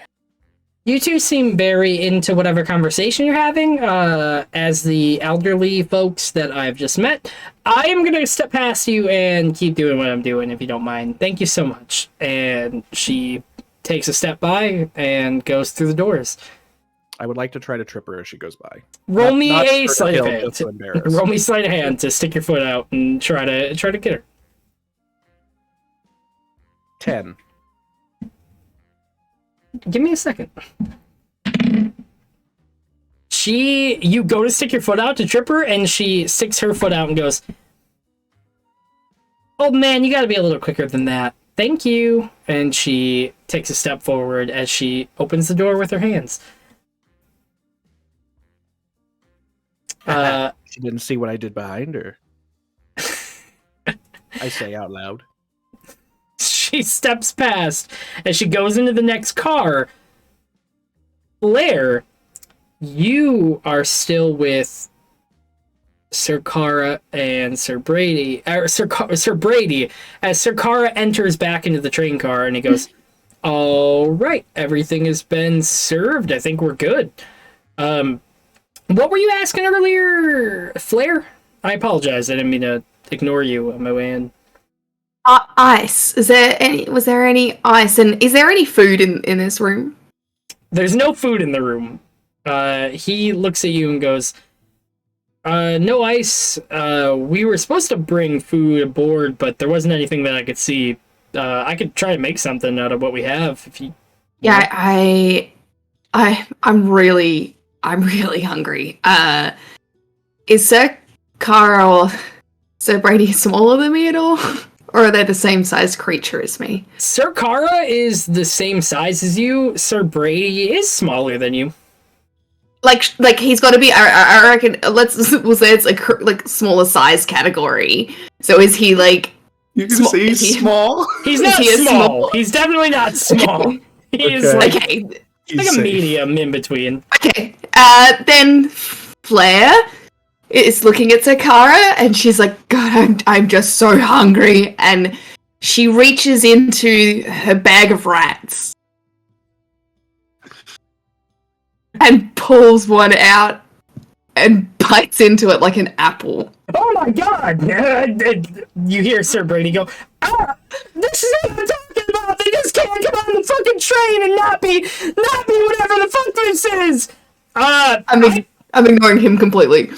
You two seem very into whatever conversation you're having. As the elderly folks that I've just met, I am going to step past you and keep doing what I'm doing, if you don't mind. Thank you so much. And she takes a step by and goes through the doors. I would like to try to trip her as she goes by. Roll me Not a for sleight of kill, hand. just to embarrass. Roll me sleight of hand to stick your foot out and try to get her. 10. Give me a second. You go to stick your foot out to trip her, and she sticks her foot out and goes, "Oh man, you gotta be a little quicker than that. Thank you." And she takes a step forward as she opens the door with her hands. She didn't see what I did behind her. I say out loud. She steps past as she goes into the next car. Blair, you are still with Sir Cara and Sir Brady. Sir Brady, as Sir Cara enters back into the train car, and he goes, "All right, everything has been served. I think we're good." What were you asking earlier, Flair? I apologize. I didn't mean to ignore you on my way in. Ice. Was there any ice? And is there any food in this room? There's no food in the room. He looks at you and goes, "No ice. We were supposed to bring food aboard, but there wasn't anything that I could see. I could try to make something out of what we have if you." Yeah, I'm really hungry. Is Sir Cara or Sir Brady smaller than me at all? Or are they the same size creature as me? Sir Cara is the same size as you. Sir Brady is smaller than you. Like he's got to be. I reckon. We'll say it's like smaller size category. So is he like? You can say he's small. He's not small. He's definitely not small. Okay. He is like Okay. a medium in between. Okay. Then Flair is looking at Sakara and she's like, "God, I'm just so hungry." And she reaches into her bag of rats and pulls one out and bites into it like an apple. Oh my god! You hear Sir Brady go, "This is what I'm talking about! They just can't come on the fucking train and not be whatever the fuck this is!" I'm ignoring him completely.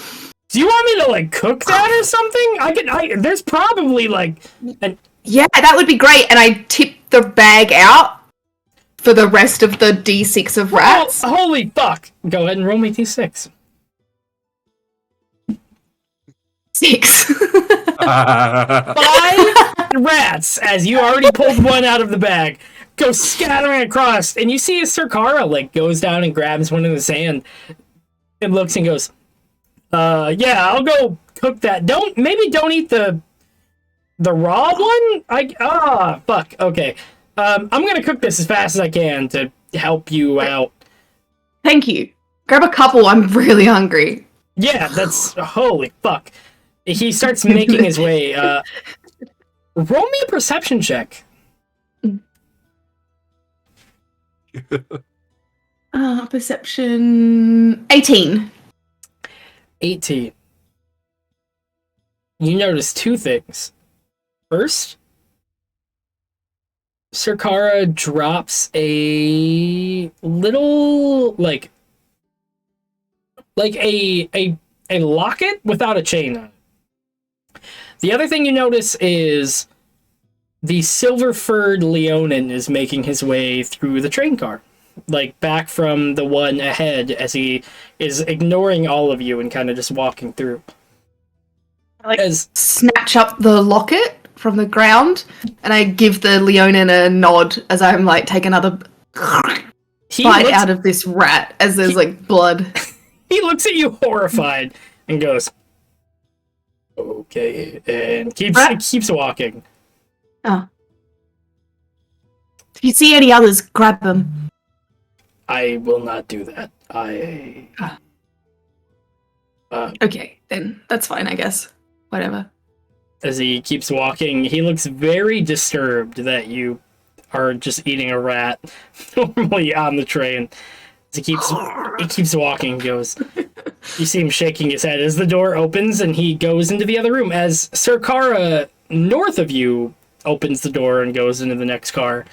Do you want me to, like, cook that or something? There's probably, like, Yeah, that would be great. And I tip the bag out for the rest of the D6 of rats. Oh, holy fuck! Go ahead and roll me D6. 6. 5 rats, as you already pulled one out of the bag, go scattering across, and you see Sir Cara, like, goes down and grabs one in the sand and looks and goes, "Yeah, I'll go cook that. Don't eat the raw one? Fuck, okay. I'm gonna cook this as fast as I can to help you out." Thank you. Grab a couple, I'm really hungry. Yeah, that's, holy fuck. He starts making his way, roll me a perception check. Perception 18. 18. You notice two things. First, Sirkara drops a little like a locket without a chain on it. The other thing you notice is the silver-furred Leonin is making his way through the train car, like back from the one ahead, as he is ignoring all of you and kind of just walking through. Snatch up the locket from the ground, and I give the Leonin a nod as I'm like take another bite out of this rat as there's like blood. He looks at you horrified and goes, "Okay," and keeps walking. Oh. If you see any others, grab them. I will not do that. Okay, then that's fine, I guess. Whatever. As he keeps walking, he looks very disturbed that you are just eating a rat normally on the train. As he keeps walking, goes. You see him shaking his head as the door opens and he goes into the other room. As Sirkara, north of you, opens the door and goes into the next car.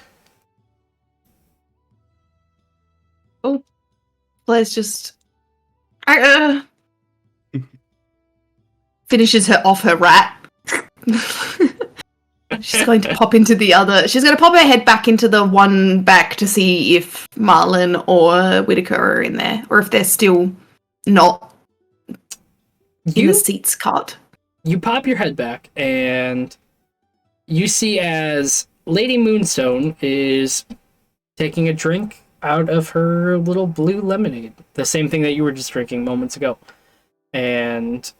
Oh, let's just finishes her off her rat. She's going to pop into the other. She's going to pop her head back into the one back to see if Marlin or Whitaker are in there, or if they're still not in the seats cart. You pop your head back, and you see as Lady Moonstone is taking a drink out of her little blue lemonade, the same thing that you were just drinking moments ago, and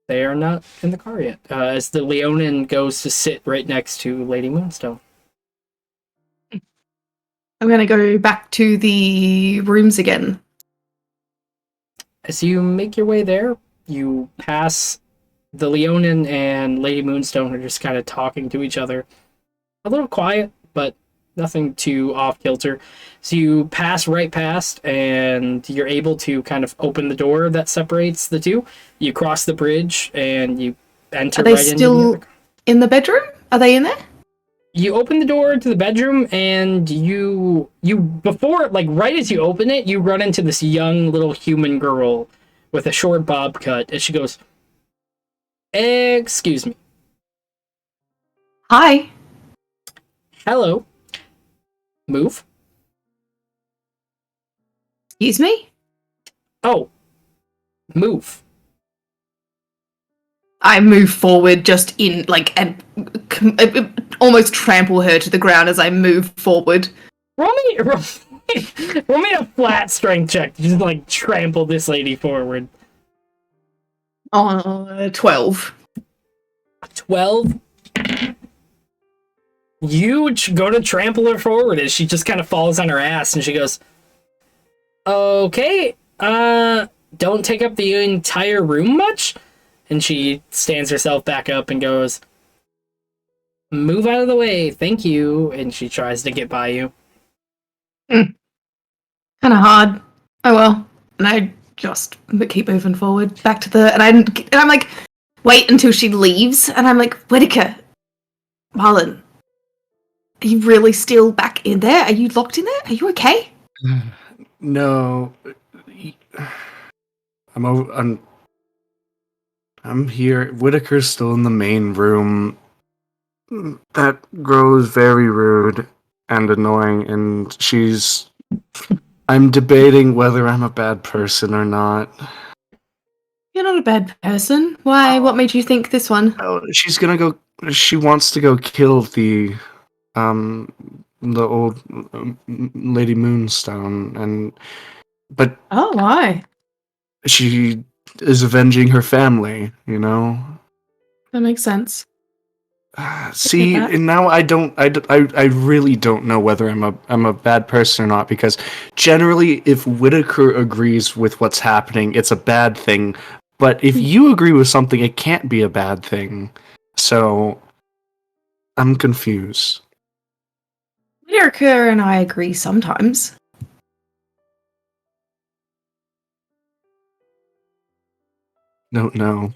they are not in the car yet, as the Leonin goes to sit right next to Lady Moonstone. I'm going to go back to the rooms again. As you make your way there, you pass the Leonin and Lady Moonstone are just kind of talking to each other. A little quiet, but nothing too off-kilter. So you pass right past, and you're able to kind of open the door that separates the two. You cross the bridge, and you enter right into the... Are they still in the bedroom? Are they in there? You open the door to the bedroom, and you before, like, right as you open it, you run into this young little human girl with a short bob cut, and she goes, "Excuse me." Hi. Hello. Move. Excuse me? Oh. Move. I move forward just in, like, and almost trample her to the ground as I move forward. Roll me a flat strength check to just, like, trample this lady forward. 12. 12? You go to trample her forward as she just kind of falls on her ass, and she goes, "Okay, don't take up the entire room much?" And she stands herself back up and goes, "Move out of the way, thank you." And she tries to get by you. Kind of hard. Oh well. And I just keep moving forward back to the... And I'm like, wait until she leaves. And I'm like, Whitaker, Marlin, are you really still back in there? Are you locked in there? Are you okay? No. I'm here. Whitaker's still in the main room. That grows very rude and annoying, and I'm debating whether I'm a bad person or not. You're not a bad person. Why? What made you think this one? Oh, she wants to go kill the old Lady Moonstone, but oh, why? She is avenging her family, you know. That makes sense. See, and now I really don't know whether I'm a bad person or not, because generally, if Whitaker agrees with what's happening, it's a bad thing. But if you agree with something, it can't be a bad thing. So I'm confused. Whitaker and I agree sometimes. Don't know.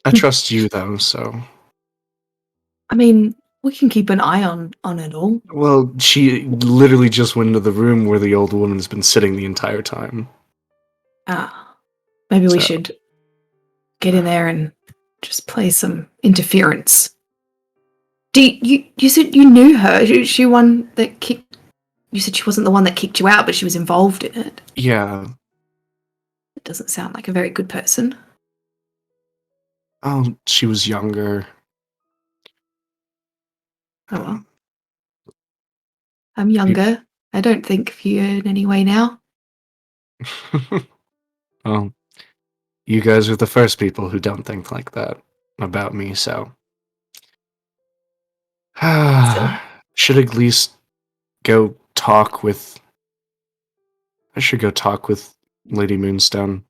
I trust you though, so. I mean, We can keep an eye on it all. Well, she literally just went into the room where the old woman's been sitting the entire time. Maybe we So- should get in there and just play some interference. You said you knew her. She one that kicked. You said she wasn't the one that kicked you out, but she was involved in it. Yeah. It doesn't sound like a very good person. Oh, she was younger. Oh well. I'm younger. I don't think of you in any way now. Well, you guys are the first people who don't think like that about me, so. Should at least go talk with. I should go talk with Lady Moonstone.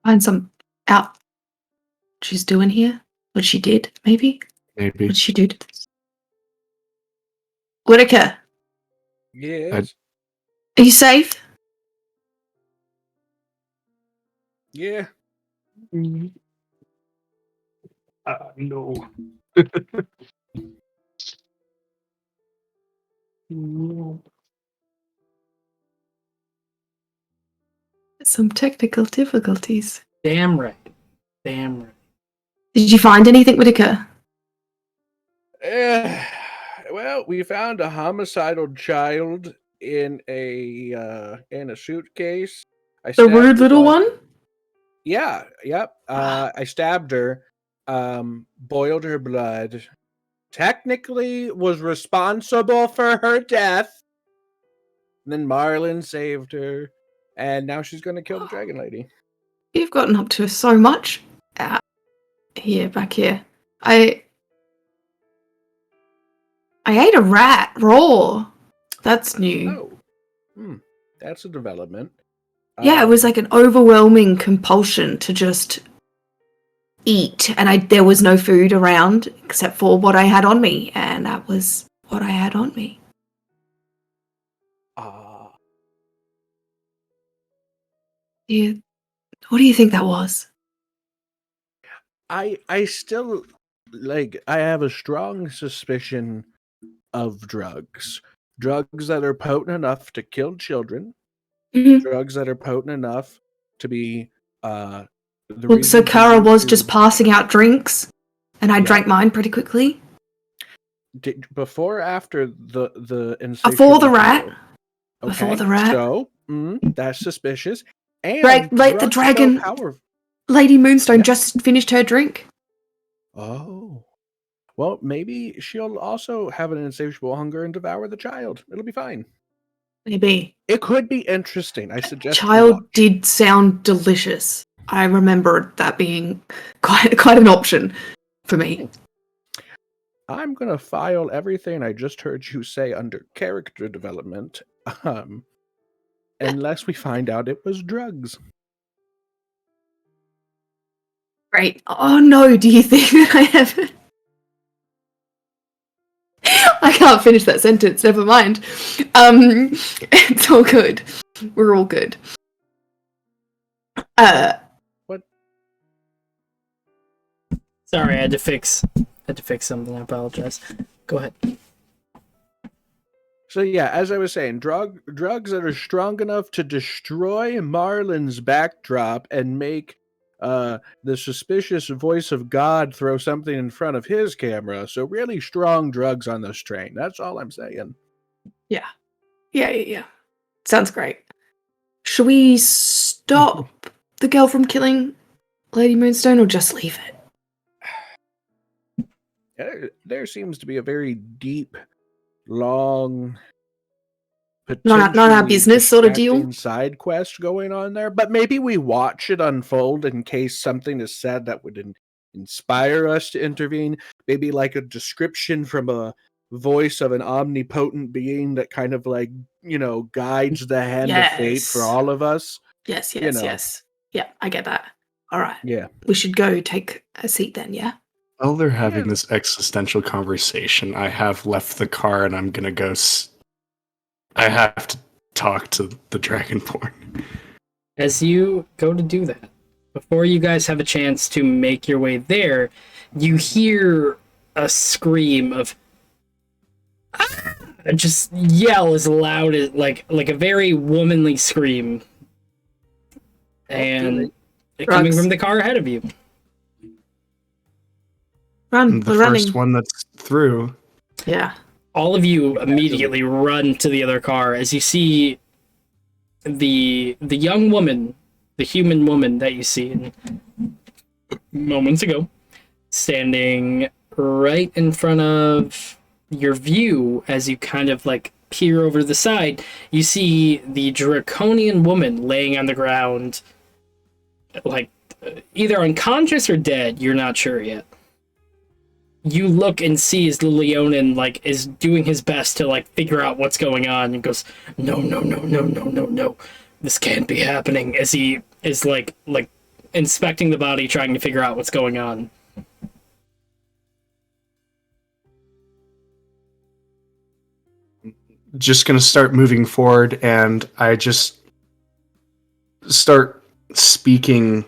Find some out. She's doing here. What she did, maybe. Maybe. What did she do to this? Whitaker, Yes. are you safe? Yeah. No. Some technical difficulties. Damn right. Damn right. Did you find anything, Whitaker? Well, we found a homicidal child in a suitcase. The stabbed rude her little once. one? Yeah, yep. I stabbed her, boiled her blood. Technically was responsible for her death. And then Marlin saved her, and now she's gonna kill the dragon lady. You've gotten up to so much. Back here. I ate a rat raw. That's new. Oh, that's a development. Yeah, it was like an overwhelming compulsion to just eat, and there was no food around except for what I had on me, and that was what I had on me. Yeah. What do you think that was? I still I have a strong suspicion of drugs. Drugs that are potent enough to kill children. Mhm. Drugs that are potent enough to be the Well, so reason for Kara you was to- just passing out drinks, and I Yeah. drank mine pretty quickly. before or after the Before the insatiable rat. kill? Before Okay, the rat. So that's suspicious. And The drugs dragon- so powerful. Lady Moonstone Yeah. just finished her drink. Oh. Well, maybe she'll also have an insatiable hunger and devour the child. It'll be fine. Maybe. It could be interesting. I suggest you Child watch. did sound delicious. I remember that being quite an option for me. I'm gonna file everything I just heard you say under character development, unless we find out it was drugs. Great. Oh no, do you think that I have... I can't finish that sentence, never mind. It's all good. We're all good. What? Sorry, I had to fix something. I apologize. Go ahead. So yeah, as I was saying, drugs that are strong enough to destroy Marlin's backdrop and make the suspicious voice of God throw something in front of his camera. So really strong drugs on this train. That's all I'm saying. Yeah. Sounds great. Should we stop the girl from killing Lady Moonstone or just leave it? There seems to be a very deep, long, Not our potentially business sort of deal? distracting side quest going on there. But maybe we watch it unfold in case something is said that would inspire us to intervene. Maybe like a description from a voice of an omnipotent being that kind of guides the hand of fate for Yes. all of us. Yes. You know. Yes. Yeah, I get that. All right. Yeah. We should go take a seat then, yeah? While they're having this existential conversation, I have left the car and I'm gonna go. I have to talk to the Dragonborn. As you go to do that, before you guys have a chance to make your way there, you hear a scream of just yell as loud as like a very womanly scream, and coming from the car ahead of you. Run! The We're running. first one that's through. Yeah. All of you immediately run to the other car as you see the young woman, the human woman that you see moments ago, standing right in front of your view. As you kind of like peer over the side, you see the draconian woman laying on the ground, like either unconscious or dead. You're not sure yet. You look and see as the Leonin like is doing his best to like figure out what's going on, and goes, no, this can't be happening, as he is like inspecting the body, trying to figure out what's going on. Just gonna start moving forward, and I just start speaking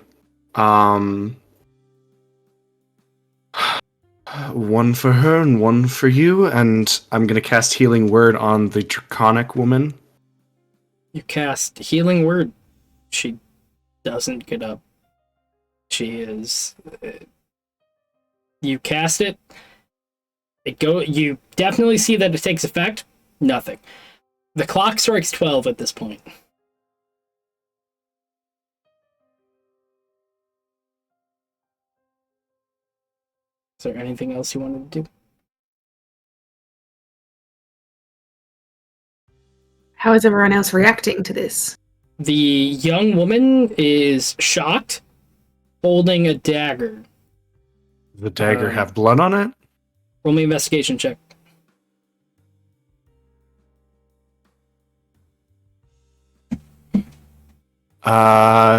one for her and one for you, and I'm gonna cast Healing Word on the draconic woman. You cast Healing Word. She doesn't get up. She is... You cast it. You definitely see that it takes effect. Nothing. The clock strikes 12 at this point. Is there anything else you wanted to do? How is everyone else reacting to this? The young woman is shocked, holding a dagger. Does the dagger have blood on it? Roll me an investigation check.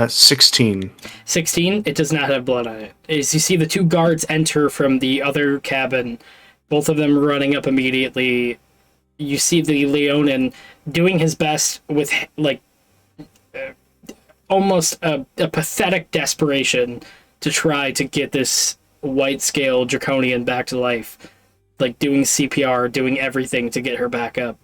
16. 16, it does not have blood on it. As you see the two guards enter from the other cabin, both of them running up immediately, you see the Leonin doing his best with, like, almost a pathetic desperation to try to get this white-scale draconian back to life. Like, doing CPR, doing everything to get her back up.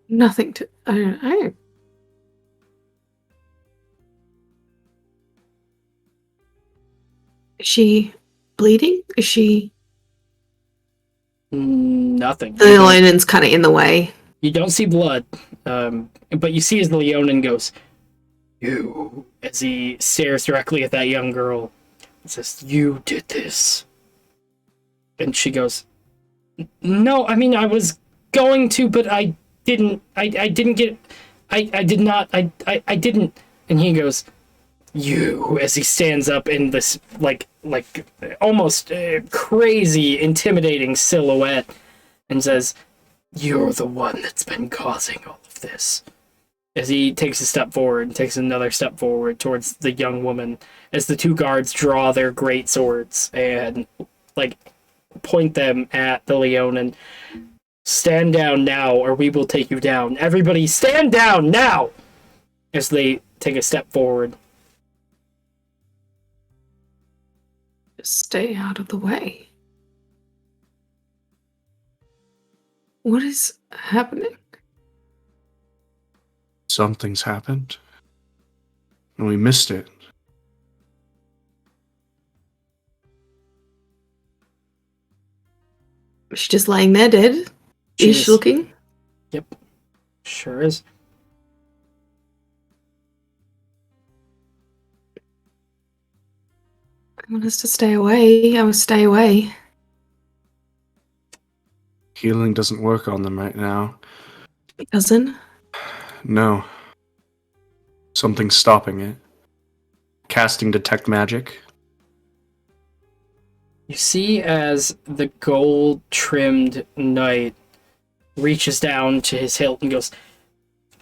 Nothing to... I don't... Is she bleeding? Is she... Nothing. The Leonin's kind of in the way. You don't see blood, but you see as the Leonin goes, "You," as he stares directly at that young girl, and says, "You did this." And she goes, "No, I mean, I was going to, but I didn't, I didn't get, I did not, I didn't." And he goes, "You," as he stands up in this, like almost crazy, intimidating silhouette, and says, "You're the one that's been causing all of this." As he takes a step forward, takes another step forward towards the young woman, as the two guards draw their great swords and, like, point them at the Leonin. "Stand down now, or we will take you down. Everybody, stand down now!" As they take a step forward. Just stay out of the way. What is happening? Something's happened. And we missed it. Is she just laying there dead? Ish looking? Yep. Sure is. I want us to stay away. I will stay away. Healing doesn't work on them right now. It doesn't? No. Something's stopping it. Casting Detect Magic. You see as the gold-trimmed knight reaches down to his hilt and goes,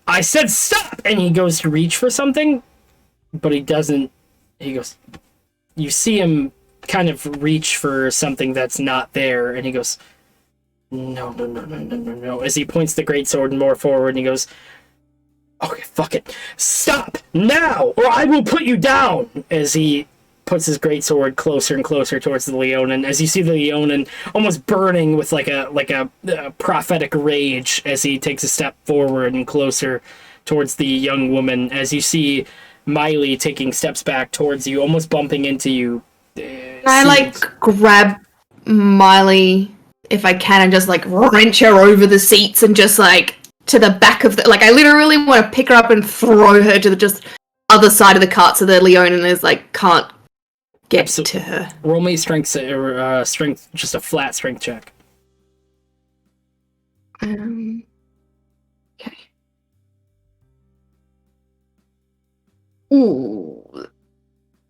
"I said stop!" And he goes to reach for something, but he doesn't. He goes, you see him kind of reach for something that's not there, and he goes, "No," as he points the greatsword more forward, and he goes, Okay, fuck it. Stop now, or I will put you down! As he puts his greatsword closer and closer towards the Leonin, as you see the Leonin almost burning with like a prophetic rage as he takes a step forward and closer towards the young woman, as you see Miley taking steps back towards you, almost bumping into you. I grab Miley if I can and just wrench her over the seats and just to the back of the I literally want to pick her up and throw her to the just other side of the cart so the Leonin is can't get to her. Roll me strength, just a flat strength check. Okay.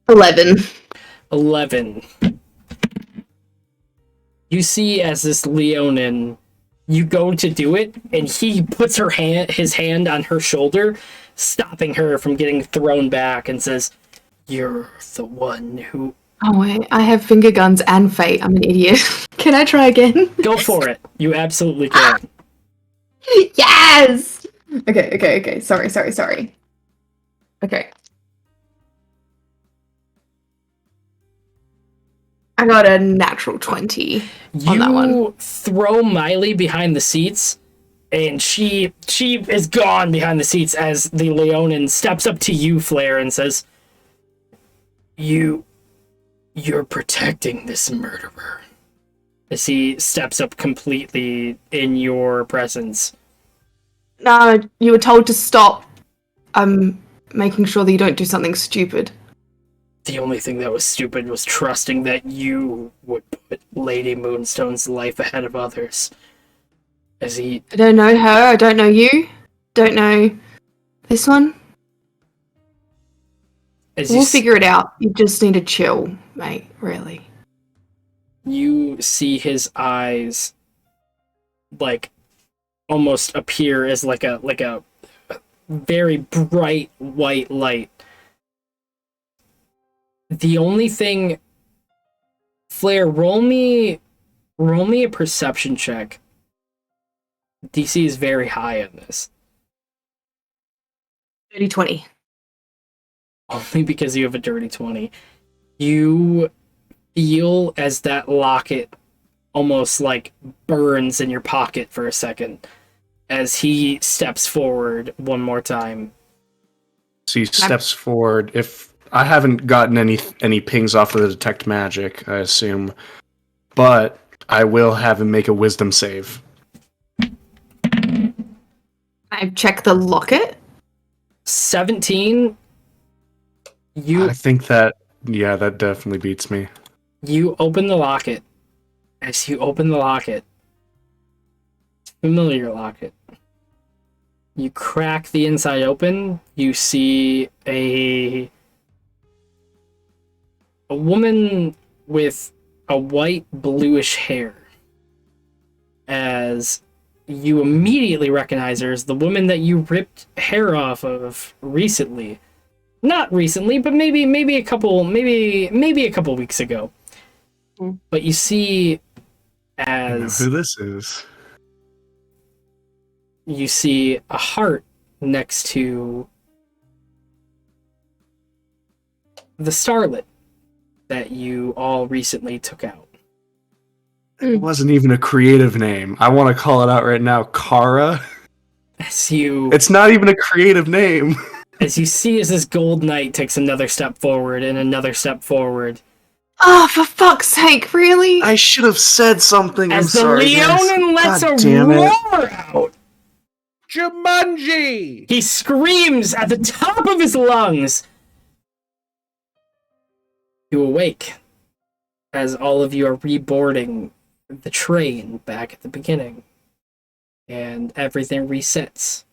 11. 11. You see as this Leonin, you go to do it, and he puts his hand on her shoulder, stopping her from getting thrown back, and says, "You're the one who..." Oh wait, I have finger guns and fate. I'm an idiot. Can I try again? Go for it. You absolutely can. Yes! Okay. Sorry. Okay. I got a natural 20 on that one. You throw Miley behind the seats, and she is gone behind the seats as the Leonin steps up to you, Flair, and says, You're protecting this murderer. As he steps up completely in your presence. No, you were told to stop. I'm making sure that you don't do something stupid. The only thing that was stupid was trusting that you would put Lady Moonstone's life ahead of others. As he... I don't know her, I don't know you. Don't know this one. We'll figure it out. You just need to chill, mate, really. You see his eyes, almost appear as like a very bright white light. The only thing... Flair, roll me a perception check. DC is very high on this. 30-20. Only because you have a dirty 20. You feel as that locket almost burns in your pocket for a second as he steps forward one more time. So he steps forward. If I haven't gotten any pings off of the detect magic, I assume, but I will have him make a wisdom save. I check the locket. 17. I think that definitely beats me. You open the locket. As you open the locket, familiar locket, you crack the inside open. You see a woman with a white bluish hair. As you immediately recognize her as the woman that you ripped hair off of recently. Not recently, but maybe a couple weeks ago. But you see I know who this is. You see a heart next to the starlet that you all recently took out. It wasn't even a creative name. I want to call it out right now. Kara. It's not even a creative name. As you see as this gold knight takes another step forward and another step forward. Oh, for fuck's sake, really? I should have said something. As the Leonin lets a roar out. Jumanji! He screams at the top of his lungs. You awake as all of you are reboarding the train back at the beginning. And everything resets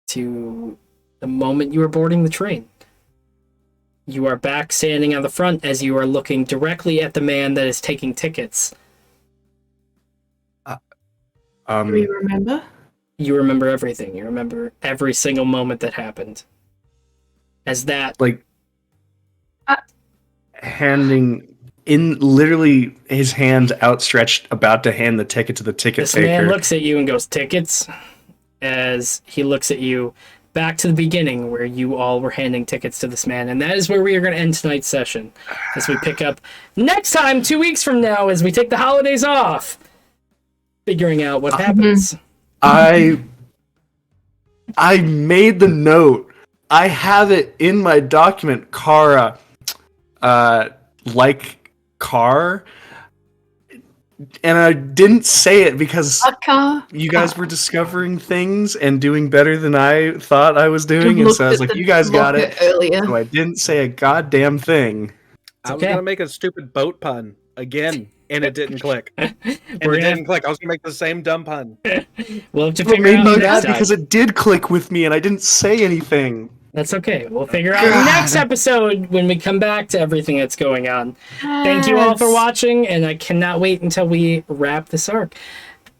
to the moment you are boarding the train. You are back standing on the front as you are looking directly at the man that is taking tickets. Do you remember? You remember everything. You remember every single moment that happened. As that... handing in literally his hand outstretched, about to hand the ticket to the ticket taker. This man looks at you and goes, "Tickets?" As he looks at you, back to the beginning where you all were handing tickets to this man. And that is where we are going to end tonight's session as we pick up next time, 2 weeks from now, as we take the holidays off, figuring out what happens. I made the note. I have it in my document, Kara, like car, and I didn't say it because you guys were discovering things and doing better than I thought I was doing, and so I was like, you guys got it. Earlier. So I didn't say a goddamn thing. I was going to make a stupid boat pun again, and it didn't click. I was going to make the same dumb pun. We'll have to figure out next time. Because it did click with me, and I didn't say anything. That's okay. We'll figure out next episode when we come back to everything that's going on. Thank you all for watching, and I cannot wait until we wrap this arc.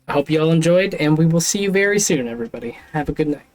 I hope you all enjoyed, and we will see you very soon, everybody. Have a good night.